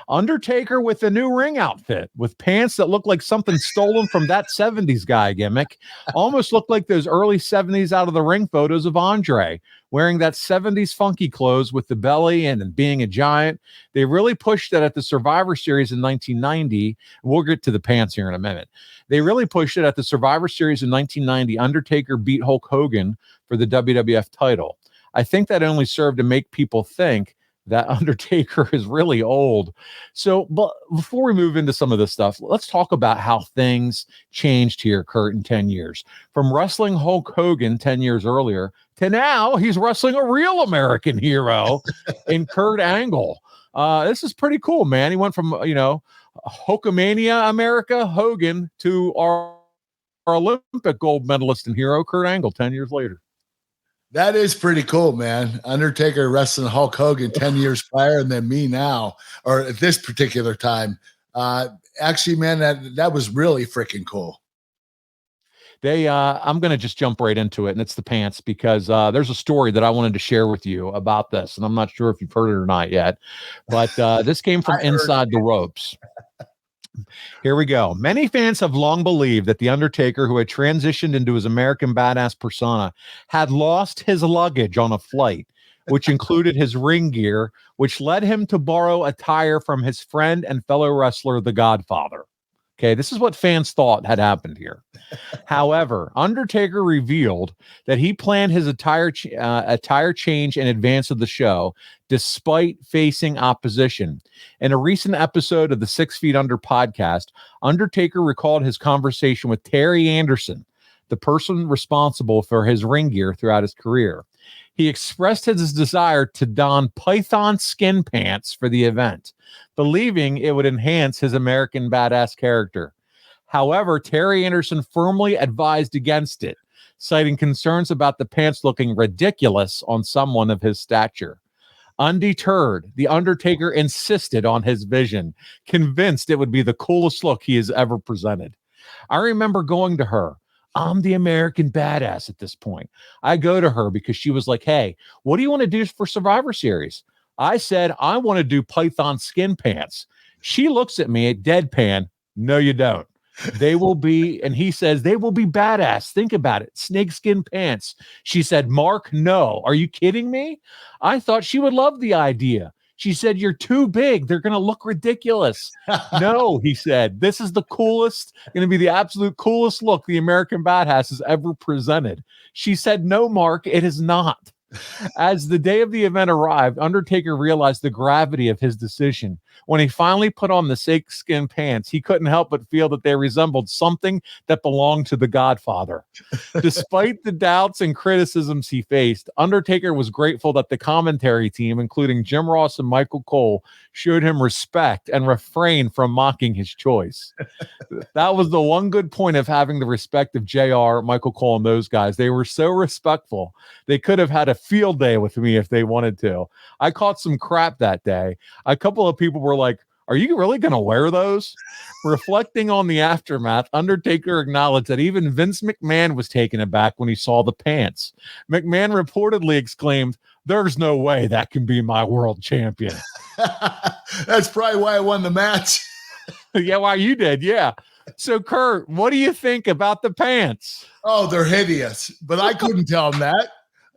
Undertaker with a new ring outfit with pants that look like something stolen from that 70s guy gimmick. Almost looked like those early 70s out of the ring photos of Andre, wearing that 70s funky clothes with the belly and being a giant. They really pushed that at the Survivor Series in 1990. We'll get to the pants here in a minute. They really pushed it at the Survivor Series in 1990. Undertaker beat Hulk Hogan for the WWF title. I think that only served to make people think that Undertaker is really old. So, but before we move into some of this stuff, let's talk about how things changed here, Kurt, in 10 years. From wrestling Hulk Hogan 10 years earlier to now, he's wrestling a real American hero in Kurt Angle. This is pretty cool, man. He went from, Hulkamania America Hogan to our Olympic gold medalist and hero, Kurt Angle, 10 years later. That is pretty cool, man. Undertaker wrestling Hulk Hogan 10 years prior, and then me now, or at this particular time. Actually, man, that was really freaking cool. I'm going to just jump right into it, and it's the pants, because there's a story that I wanted to share with you about this, and I'm not sure if you've heard it or not yet, but this came from Inside the Ropes. Here we go. Many fans have long believed that The Undertaker, who had transitioned into his American Badass persona, had lost his luggage on a flight, which included his ring gear, which led him to borrow attire from his friend and fellow wrestler, The Godfather. Okay, this is what fans thought had happened here. However, Undertaker revealed that he planned his attire change in advance of the show, despite facing opposition. In a recent episode of the 6 Feet Under podcast, Undertaker recalled his conversation with Terry Anderson, the person responsible for his ring gear throughout his career. He expressed his desire to don python skin pants for the event, believing it would enhance his American Badass character. However, Terry Anderson firmly advised against it, citing concerns about the pants looking ridiculous on someone of his stature. Undeterred, The Undertaker insisted on his vision, convinced it would be the coolest look he has ever presented. I remember going to her. I'm the American Badass at this point. I go to her because she was like, hey, what do you want to do for Survivor Series? I said, I want to do python skin pants. She looks at me at deadpan. No, you don't. They will be, and he says, they will be badass. Think about it. Snakeskin pants. She said, Mark, no. Are you kidding me? I thought she would love the idea. She said, you're too big. They're going to look ridiculous. No, he said, this is the coolest, going to be the absolute coolest look the American Badass has ever presented. She said, no, Mark, it is not. As the day of the event arrived, Undertaker realized the gravity of his decision. When he finally put on the snakeskin pants, he couldn't help but feel that they resembled something that belonged to the Godfather. Despite the doubts and criticisms he faced, Undertaker was grateful that the commentary team, including Jim Ross and Michael Cole, showed him respect and refrained from mocking his choice. That was the one good point of having the respect of JR, Michael Cole, and those guys. They were so respectful. They could have had a field day with me if they wanted to. I caught some crap that day. A couple of people were like, are you really going to wear those? Reflecting on the aftermath, Undertaker acknowledged that even Vince McMahon was taken aback when he saw the pants. McMahon reportedly exclaimed, there's no way that can be my world champion. That's probably why I won the match. Yeah, why you did, yeah. So, Kurt, what do you think about the pants? Oh, they're hideous, but I couldn't tell him that.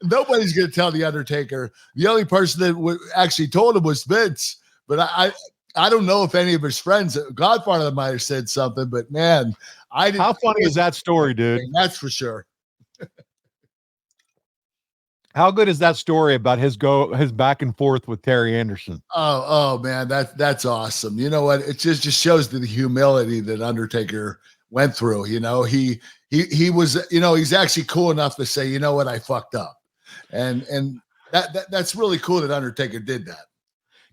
Nobody's going to tell the Undertaker. The only person that actually told him was Vince, but I don't know if any of his friends, Godfather might have said something, but man, I didn't. How funny is that story, dude? That's for sure. How good is that story about his back and forth with Terry Anderson? Oh man, that's awesome. You know what? It just shows the humility that Undertaker went through. You know, he was, you know, he's actually cool enough to say, you know what, I fucked up, and that's really cool that Undertaker did that.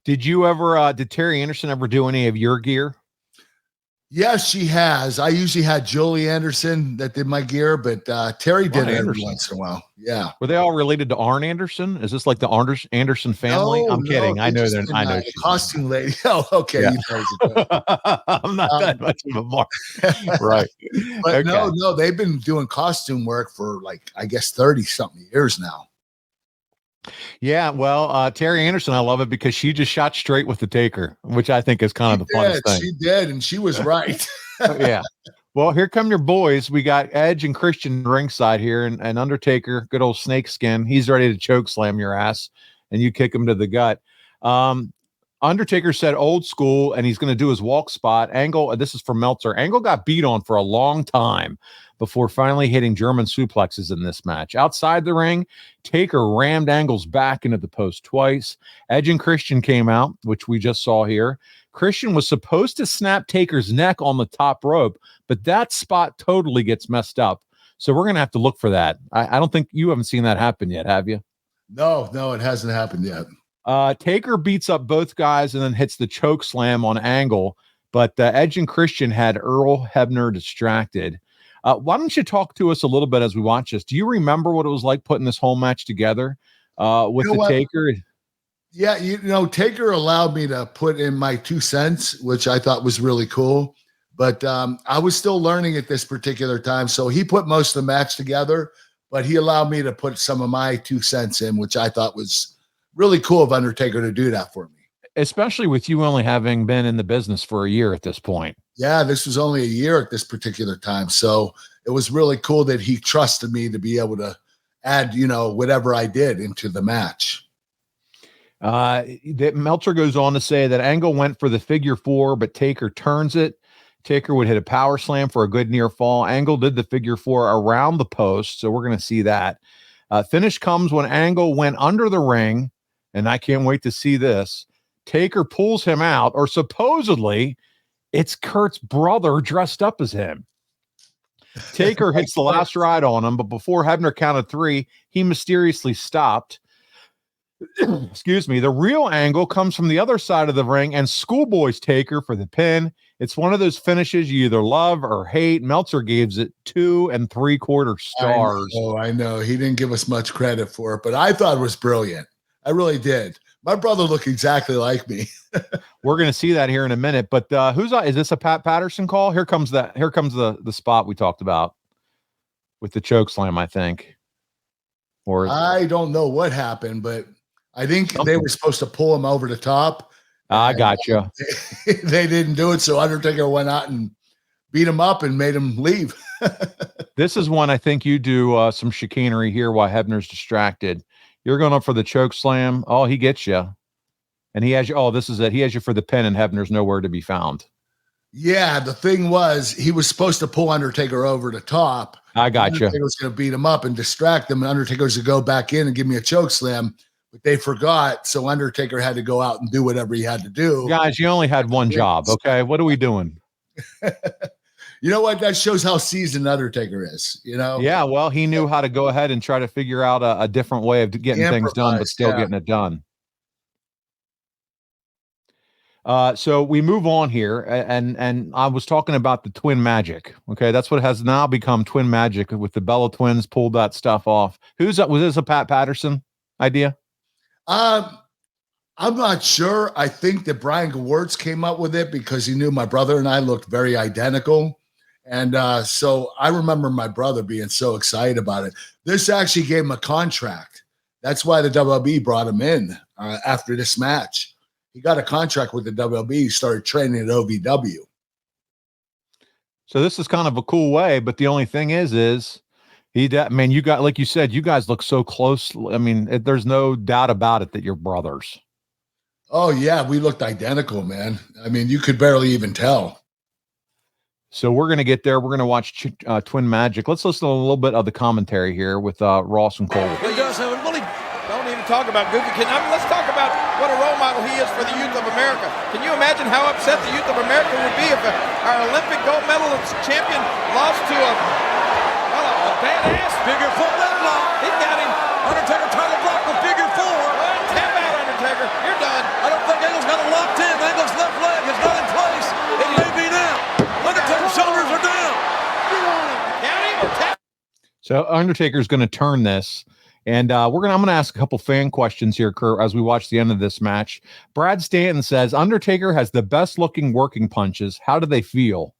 Did you ever? Did Terry Anderson ever do any of your gear? Yes, she has. I usually had Julie Anderson that did my gear, but Terry did it every once in a while. Yeah. Were they all related to Arn Anderson? Is this like the Anderson family? No, I'm kidding. No, I know they're. I know The costume lady. Oh, okay. Yeah. I'm not that much of a mark. Right. But okay. No, they've been doing costume work for like, I guess 30 something years now. Yeah, well, Terry Anderson, I love it because she just shot straight with the Taker, which I think is kind of the funnest thing. She did, and she was right. Yeah. Well, here come your boys. We got Edge and Christian ringside here, and Undertaker, good old snakeskin. He's ready to choke slam your ass, and you kick him to the gut. Undertaker said old school, and he's going to do his walk spot. Angle, this is from Meltzer. Angle got beat on for a long time before finally hitting German suplexes in this match. Outside the ring, Taker rammed Angle's back into the post twice. Edge and Christian came out, which we just saw here. Christian was supposed to snap Taker's neck on the top rope, but that spot totally gets messed up. So we're going to have to look for that. I don't think you haven't seen that happen yet, have you? No, it hasn't happened yet. Taker beats up both guys and then hits the choke slam on Angle, but Edge and Christian had Earl Hebner distracted. Why don't you talk to us a little bit as we watch this? Do you remember what it was like putting this whole match together with Taker? Yeah, Taker allowed me to put in my 2 cents, which I thought was really cool. But I was still learning at this particular time. So he put most of the match together, but he allowed me to put some of my 2 cents in, which I thought was really cool of Undertaker to do that for me. Especially with you only having been in the business for a year at this point. Yeah, this was only a year at this particular time. So it was really cool that he trusted me to be able to add, whatever I did into the match. Meltzer goes on to say that Angle went for the figure 4, but Taker turns it. Taker would hit a power slam for a good near fall. Angle did the figure 4 around the post, so we're going to see that. Finish comes when Angle went under the ring, and I can't wait to see this. Taker pulls him out, or supposedly it's Kurt's brother dressed up as him. Taker hits the last ride on him, but before Hebner counted 3, he mysteriously stopped. Excuse me. The real Angle comes from the other side of the ring and schoolboys Taker for the pin. It's one of those finishes you either love or hate. Meltzer gives it 2 3/4 stars. I know. He didn't give us much credit for it, but I thought it was brilliant. I really did. My brother looked exactly like me. We're going to see that here in a minute, but is this a Pat Patterson call? Here comes the spot we talked about with the choke slam, I think. Or I don't know what happened, but I think they were supposed to pull him over the top. I gotcha. They didn't do it, so Undertaker went out and beat him up and made him leave. This is when I think you do some chicanery here while Hebner's distracted. You're going up for the choke slam. Oh, he gets you. And he has you. Oh, this is it. He has you for the pin, and Hebner's nowhere to be found. Yeah, the thing was, he was supposed to pull Undertaker over the top. I got you. Undertaker was going to beat him up and distract him, and Undertaker was to go back in and give me a choke slam, but they forgot, so Undertaker had to go out and do whatever he had to do. Guys, you only had one job, okay? What are we doing? You know what? That shows how seasoned Undertaker is, you know? Yeah, well, he knew how to go ahead and try to figure out a different way of getting things done, but still getting it done. So we move on here, and I was talking about the twin magic. Okay, that's what has now become twin magic with the Bella twins pulled that stuff off. Was this a Pat Patterson idea? I'm not sure. I think that Brian Gewirtz came up with it because he knew my brother and I looked very identical. And so I remember my brother being so excited about it. This actually gave him a contract. That's why the WWE brought him in after this match. He got a contract with the WWE. He started training at OVW. So this is kind of a cool way, but the only thing is man, you got, like you said, you guys look so close. I mean, there's no doubt about it that you're brothers. Oh yeah, we looked identical, man. I mean, you could barely even tell. So we're gonna get there. We're gonna watch Twin Magic. Let's listen to a little bit of the commentary here with Ross and Cole. He does have a really. Don't even talk about Goofy Kid. Let's talk about what a role model he is for the youth of America. Can you imagine how upset the youth of America would be if our Olympic gold medalist champion lost to a badass Figure 4 leg lock. He got him. Undertaker title block with figure 4. Well, tap out, Undertaker. You're done. I don't think Angle's got it locked in. Angle's left leg is not in place. It may be now. Undertaker's shoulders are down. Count him or tap. So Undertaker's going to turn this, and I'm going to ask a couple fan questions here, Kurt, as we watch the end of this match. Brad Stanton says Undertaker has the best looking working punches. How do they feel?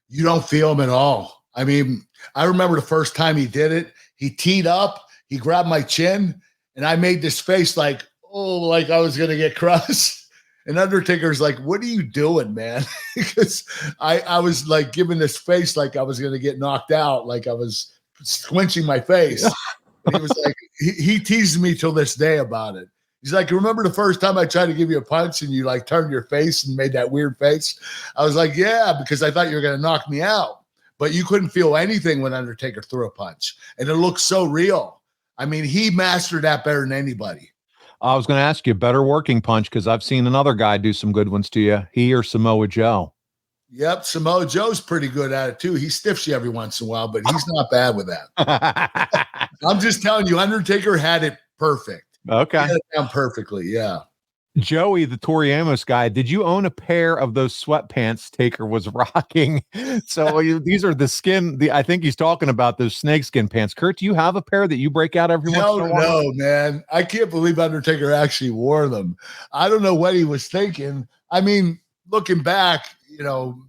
You don't feel them at all. I mean, I remember the first time he did it. He teed up, he grabbed my chin, and I made this face like, oh, like I was going to get crushed. And Undertaker's like, what are you doing, man? Because I was like giving this face like I was going to get knocked out, like I was squinching my face. And he was like, he teased me till this day about it. He's like, remember the first time I tried to give you a punch and you like turned your face and made that weird face? I was like, yeah, because I thought you were going to knock me out. But you couldn't feel anything when Undertaker threw a punch. And it looked so real. I mean, he mastered that better than anybody. I was going to ask you, better working punch, because I've seen another guy do some good ones to you. He or Samoa Joe. Yep, Samoa Joe's pretty good at it too. He stiffs you every once in a while, but he's not bad with that. I'm just telling you, Undertaker had it perfect. Okay. He had it down perfectly, yeah. Joey, the Tori Amos guy, did you own a pair of those sweatpants Taker was rocking? So these are the skin. I think he's talking about those snakeskin pants. Kurt, do you have a pair that you break out every once in a while? No, man. I can't believe Undertaker actually wore them. I don't know what he was thinking. I mean, looking back,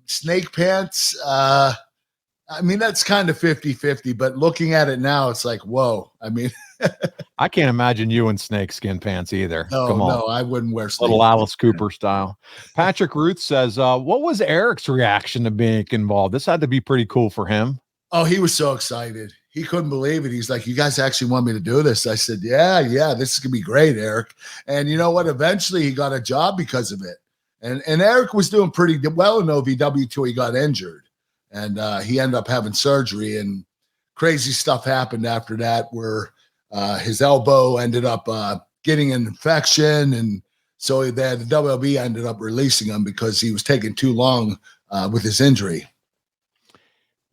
snake pants, I mean, that's kind of 50-50, but looking at it now, it's like, whoa. I mean, I can't imagine you in snakeskin pants either. No, I wouldn't wear snake little Alice Cooper style. Patrick Ruth says, what was Eric's reaction to being involved? This had to be pretty cool for him. Oh, he was so excited. He couldn't believe it. He's like, you guys actually want me to do this? I said, yeah, this is going to be great, Eric. And you know what? Eventually he got a job because of it. And Eric was doing pretty well in OVW till he got injured. And he ended up having surgery, and crazy stuff happened after that where his elbow ended up getting an infection. And so the WWE ended up releasing him because he was taking too long with his injury.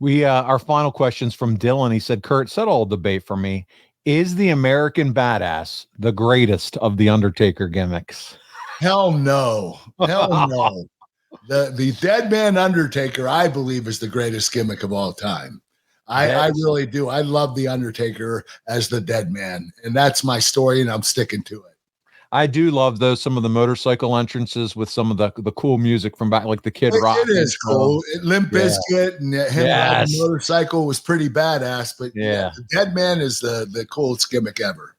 Our final question's from Dylan. He said, Kurt, settle all debate for me. Is the American Badass the greatest of the Undertaker gimmicks? Hell no. Hell no. The Dead Man Undertaker, I believe, is the greatest gimmick of all time. I really do. I love the Undertaker as the Dead Man, and that's my story, and I'm sticking to it. I do love some of the motorcycle entrances with some of the cool music from back, like the Kid Rock. It is cool. Limp Bizkit and him on the motorcycle was pretty badass, but the Dead Man is the coolest gimmick ever.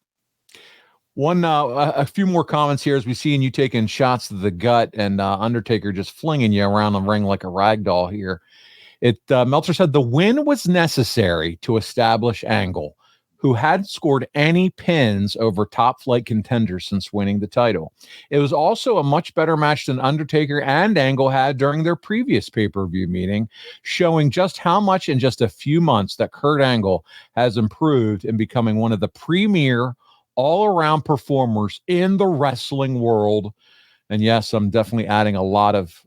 A few more comments here as we see you taking shots to the gut and Undertaker just flinging you around the ring like a rag doll here. Meltzer said the win was necessary to establish Angle, who hadn't scored any pins over top flight contenders since winning the title. It was also a much better match than Undertaker and Angle had during their previous pay-per-view meeting, showing just how much in just a few months that Kurt Angle has improved in becoming one of the premier all-around performers in the wrestling world. And yes, I'm definitely adding a lot of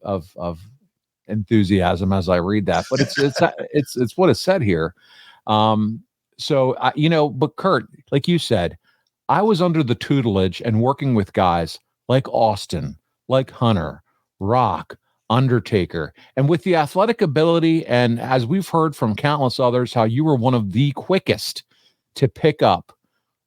enthusiasm as I read that, but it's what is said here. But Kurt, like you said, I was under the tutelage and working with guys like Austin, like Hunter, Rock, Undertaker, and with the athletic ability, and as we've heard from countless others, how you were one of the quickest to pick up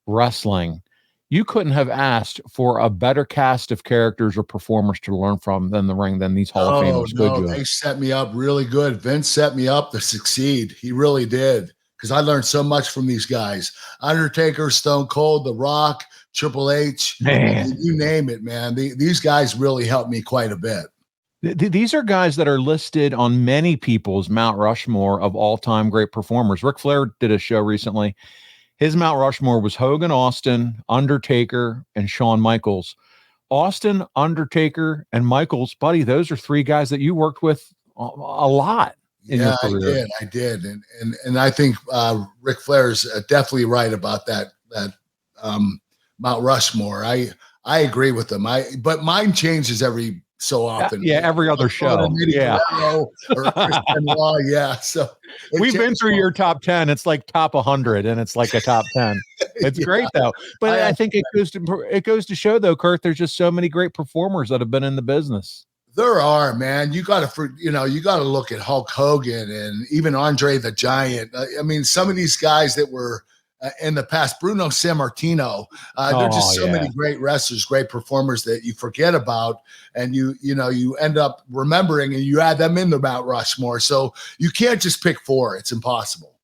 wrestling. You couldn't have asked for a better cast of characters or performers to learn from than the ring, than these Hall of Famers. No, they set me up really good. Vince set me up to succeed. He really did. Because I learned so much from these guys. Undertaker, Stone Cold, The Rock, Triple H, man. You name it, man. These guys really helped me quite a bit. These are guys that are listed on many people's Mount Rushmore of all-time great performers. Ric Flair did a show recently. His Mount Rushmore was Hogan, Austin, Undertaker, and Shawn Michaels. Austin, Undertaker, and Michaels, buddy, those are three guys that you worked with a lot. Yeah, I did. And I think Ric Flair's definitely right about that Mount Rushmore. I agree with him. But mine changes every so often. Yeah, every other show. Yeah. Or yeah. So we've been through your top 10. It's like top 100 and it's like a top 10. It's great though. But I think it goes to show though, Kurt, there's just so many great performers that have been in the business. There are, man. You got to look at Hulk Hogan and even Andre the Giant. I mean, some of these guys that were in the past, Bruno Sammartino. There are just so many great wrestlers, great performers that you forget about, and you end up remembering, and you add them in the Mount Rushmore. So you can't just pick four; it's impossible.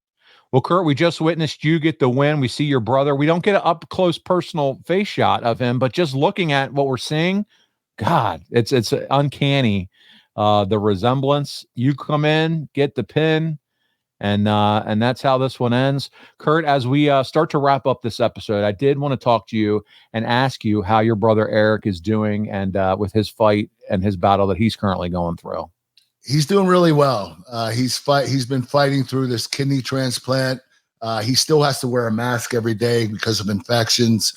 Well, Kurt, we just witnessed you get the win. We see your brother. We don't get an up close personal face shot of him, but just looking at what we're seeing. God, it's uncanny. The resemblance. You come in, get the pin, and that's how this one ends. Kurt, as we start to wrap up this episode, I did want to talk to you and ask you how your brother Eric is doing, and with his fight and his battle that he's currently going through. He's doing really well. He's been fighting through this kidney transplant. He still has to wear a mask every day because of infections.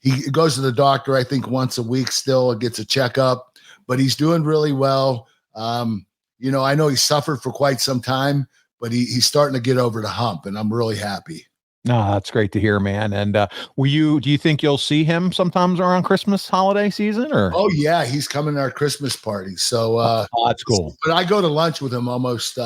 He goes to the doctor, I think, once a week still, gets a checkup, but he's doing really well. I know he suffered for quite some time, but he's starting to get over the hump, and I'm really happy. No, that's great to hear, man. And do you think you'll see him sometimes around Christmas holiday season? Or? Oh, yeah, he's coming to our Christmas party. So that's cool. But I go to lunch with him almost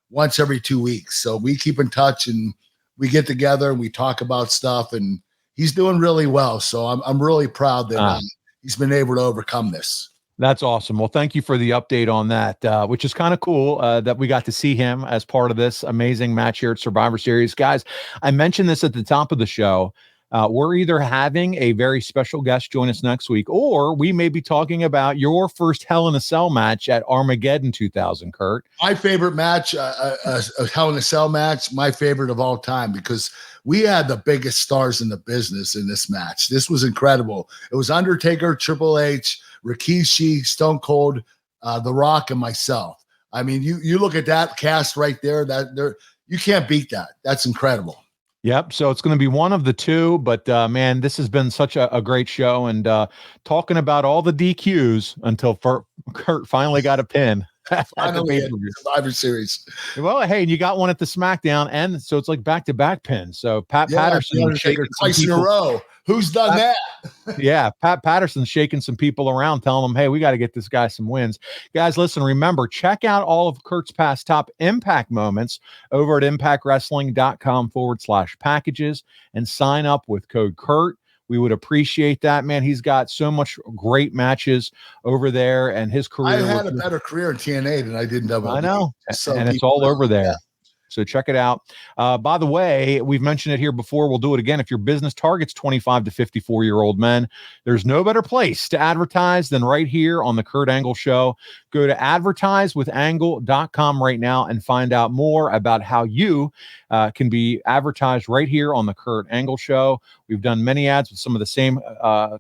once every 2 weeks. So we keep in touch, and we get together, and we talk about stuff, and he's doing really well. So I'm really proud that he's been able to overcome this. That's awesome. Well, thank you for the update on that, which is kind of cool that we got to see him as part of this amazing match here at Survivor Series. Guys, I mentioned this at the top of the show. We're either having a very special guest join us next week, or we may be talking about your first Hell in a Cell match at Armageddon 2000, Kurt. My favorite match, a Hell in a Cell match, my favorite of all time, because we had the biggest stars in the business in this match. This was incredible. It was Undertaker, Triple H, Rikishi, Stone Cold, The Rock, and myself. I mean, you look at that cast right there, you can't beat that. That's incredible. Yep. So it's going to be one of the two, but man, this has been such a great show, and talking about all the DQs until Kurt finally got a pin. Finally, Survivor Series. Well, hey, and you got one at the Smackdown, and so it's like back-to-back pins. So Pat Patterson shaking twice in a row. Who's done that? Yeah, Pat Patterson's shaking some people around, telling them, hey, we got to get this guy some wins. Guys, listen, remember, check out all of Kurt's past top Impact moments over at impactwrestling.com/packages and sign up with code Kurt. We would appreciate that, man. He's got so much great matches over there, and his career. I had a better career in TNA than I did in WWE. I know, and it's all over there. Yeah. So check it out. By the way, we've mentioned it here before. We'll do it again. If your business targets 25 to 54-year-old men, there's no better place to advertise than right here on the Kurt Angle Show. Go to advertisewithangle.com right now and find out more about how you can be advertised right here on the Kurt Angle Show. We've done many ads with some of the same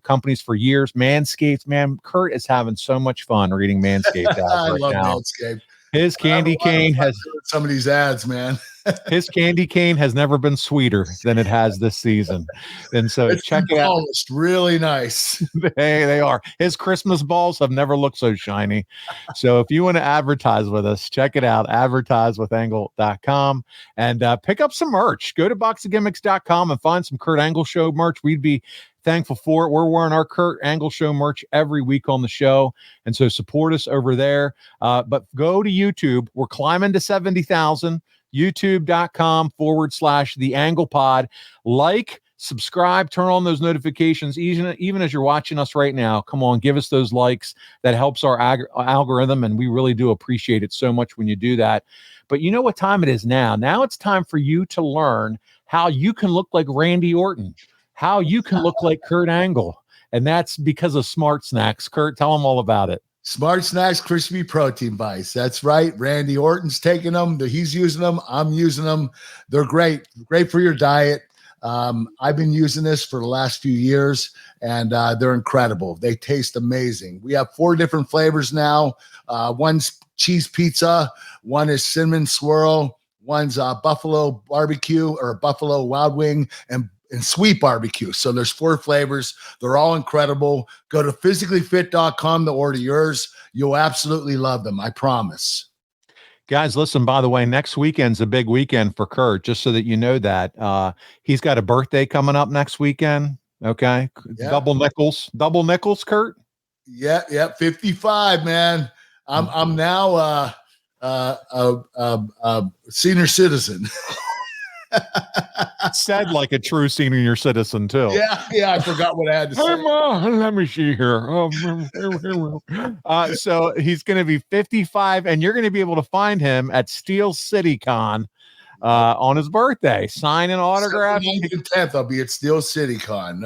companies for years. Manscaped, man, Kurt is having so much fun reading Manscaped ads I right love now. Manscaped. His candy cane has some of these ads, man. his candy cane has never been sweeter than it has this season. And so check it out. Polished, really nice. They are. His Christmas balls have never looked so shiny. So if you want to advertise with us, check it out. Advertisewithangle.com and pick up some merch. Go to boxofgimmicks.com and find some Kurt Angle Show merch. We'd be thankful for it. We're wearing our Kurt Angle Show merch every week on the show. And so support us over there. But go to YouTube. We're climbing to 70,000. YouTube.com/The Angle Pod. Like, subscribe, turn on those notifications, even as you're watching us right now. Come on, give us those likes. That helps our algorithm, and we really do appreciate it so much when you do that. But you know what time it is now? Now it's time for you to learn how you can look like Randy Orton, how you can look like Kurt Angle, and that's because of Smart Snacks. Kurt, tell them all about it. Smart Snacks Crispy Protein Bites. That's right. Randy Orton's taking them. He's using them. I'm using them. They're great. Great for your diet. I've been using this for the last few years, and they're incredible. They taste amazing. We have 4 different flavors now. One's cheese pizza. One is cinnamon swirl. One's buffalo barbecue or buffalo wild wing, and sweet barbecue. So there's 4 flavors. They're all incredible. Go to physicallyfit.com to order yours. You'll absolutely love them. I promise. Guys, listen, by the way, next weekend's a big weekend for Kurt, just so that you know that. He's got a birthday coming up next weekend. Okay. Yeah. Double nickels, Kurt. Yeah. 55, man. I'm now a senior citizen. Said like a true senior citizen too. Yeah. I forgot what I had to say. Let me see here. So he's going to be 55, and you're going to be able to find him at Steel City Con on his birthday. Sign an autograph. 9th and 10th, I'll be at Steel City Con.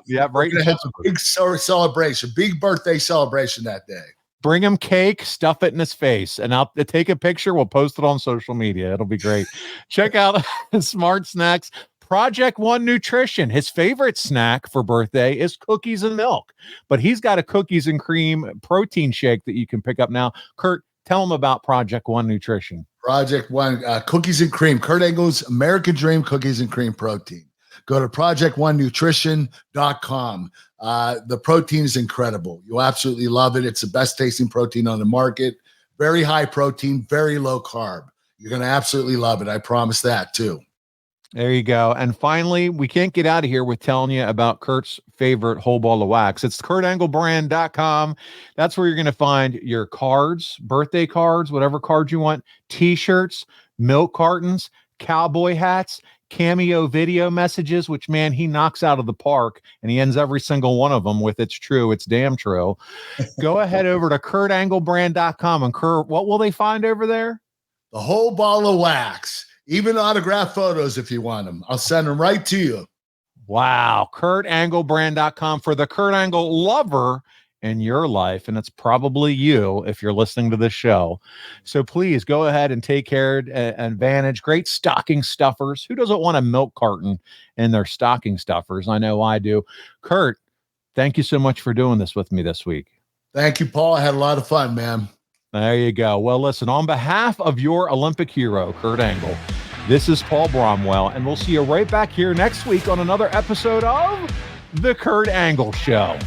Yep, right. Have a big celebration, big birthday celebration that day. Bring him cake, stuff it in his face, and I'll take a picture. We'll post it on social media. It'll be great. Check out Smart Snacks. Project One Nutrition. His favorite snack for birthday is cookies and milk, but he's got a cookies and cream protein shake that you can pick up now. Kurt, tell him about Project One Nutrition. Project One, cookies and cream. Kurt Angle's American Dream Cookies and Cream Protein. Go to projectonenutrition.com. The protein is incredible. You'll absolutely love it. It's the best tasting protein on the market. Very high protein, very low carb. You're going to absolutely love it. I promise that too. There you go. And finally, we can't get out of here with telling you about Kurt's favorite whole ball of wax. It's kurtanglebrand.com. That's where you're going to find your cards, birthday cards, whatever cards you want, t-shirts, milk cartons, cowboy hats, cameo video messages, which, man, he knocks out of the park, and he ends every single one of them with "It's true, it's damn true." Go ahead over to kurtanglebrand.com, and Kurt, what will they find over there? The whole ball of wax, even autographed photos if you want them. I'll send them right to you. Wow. kurtanglebrand.com for the Kurt Angle lover in your life, and it's probably you if you're listening to this show. So please go ahead and take care and advantage. Great stocking stuffers. Who doesn't want a milk carton in their stocking stuffers? I know I do. Kurt, thank you so much for doing this with me this week. Thank you, Paul. I had a lot of fun, man. There you go. Well, listen, on behalf of your Olympic hero, Kurt Angle, this is Paul Bromwell, and we'll see you right back here next week on another episode of The Kurt Angle Show.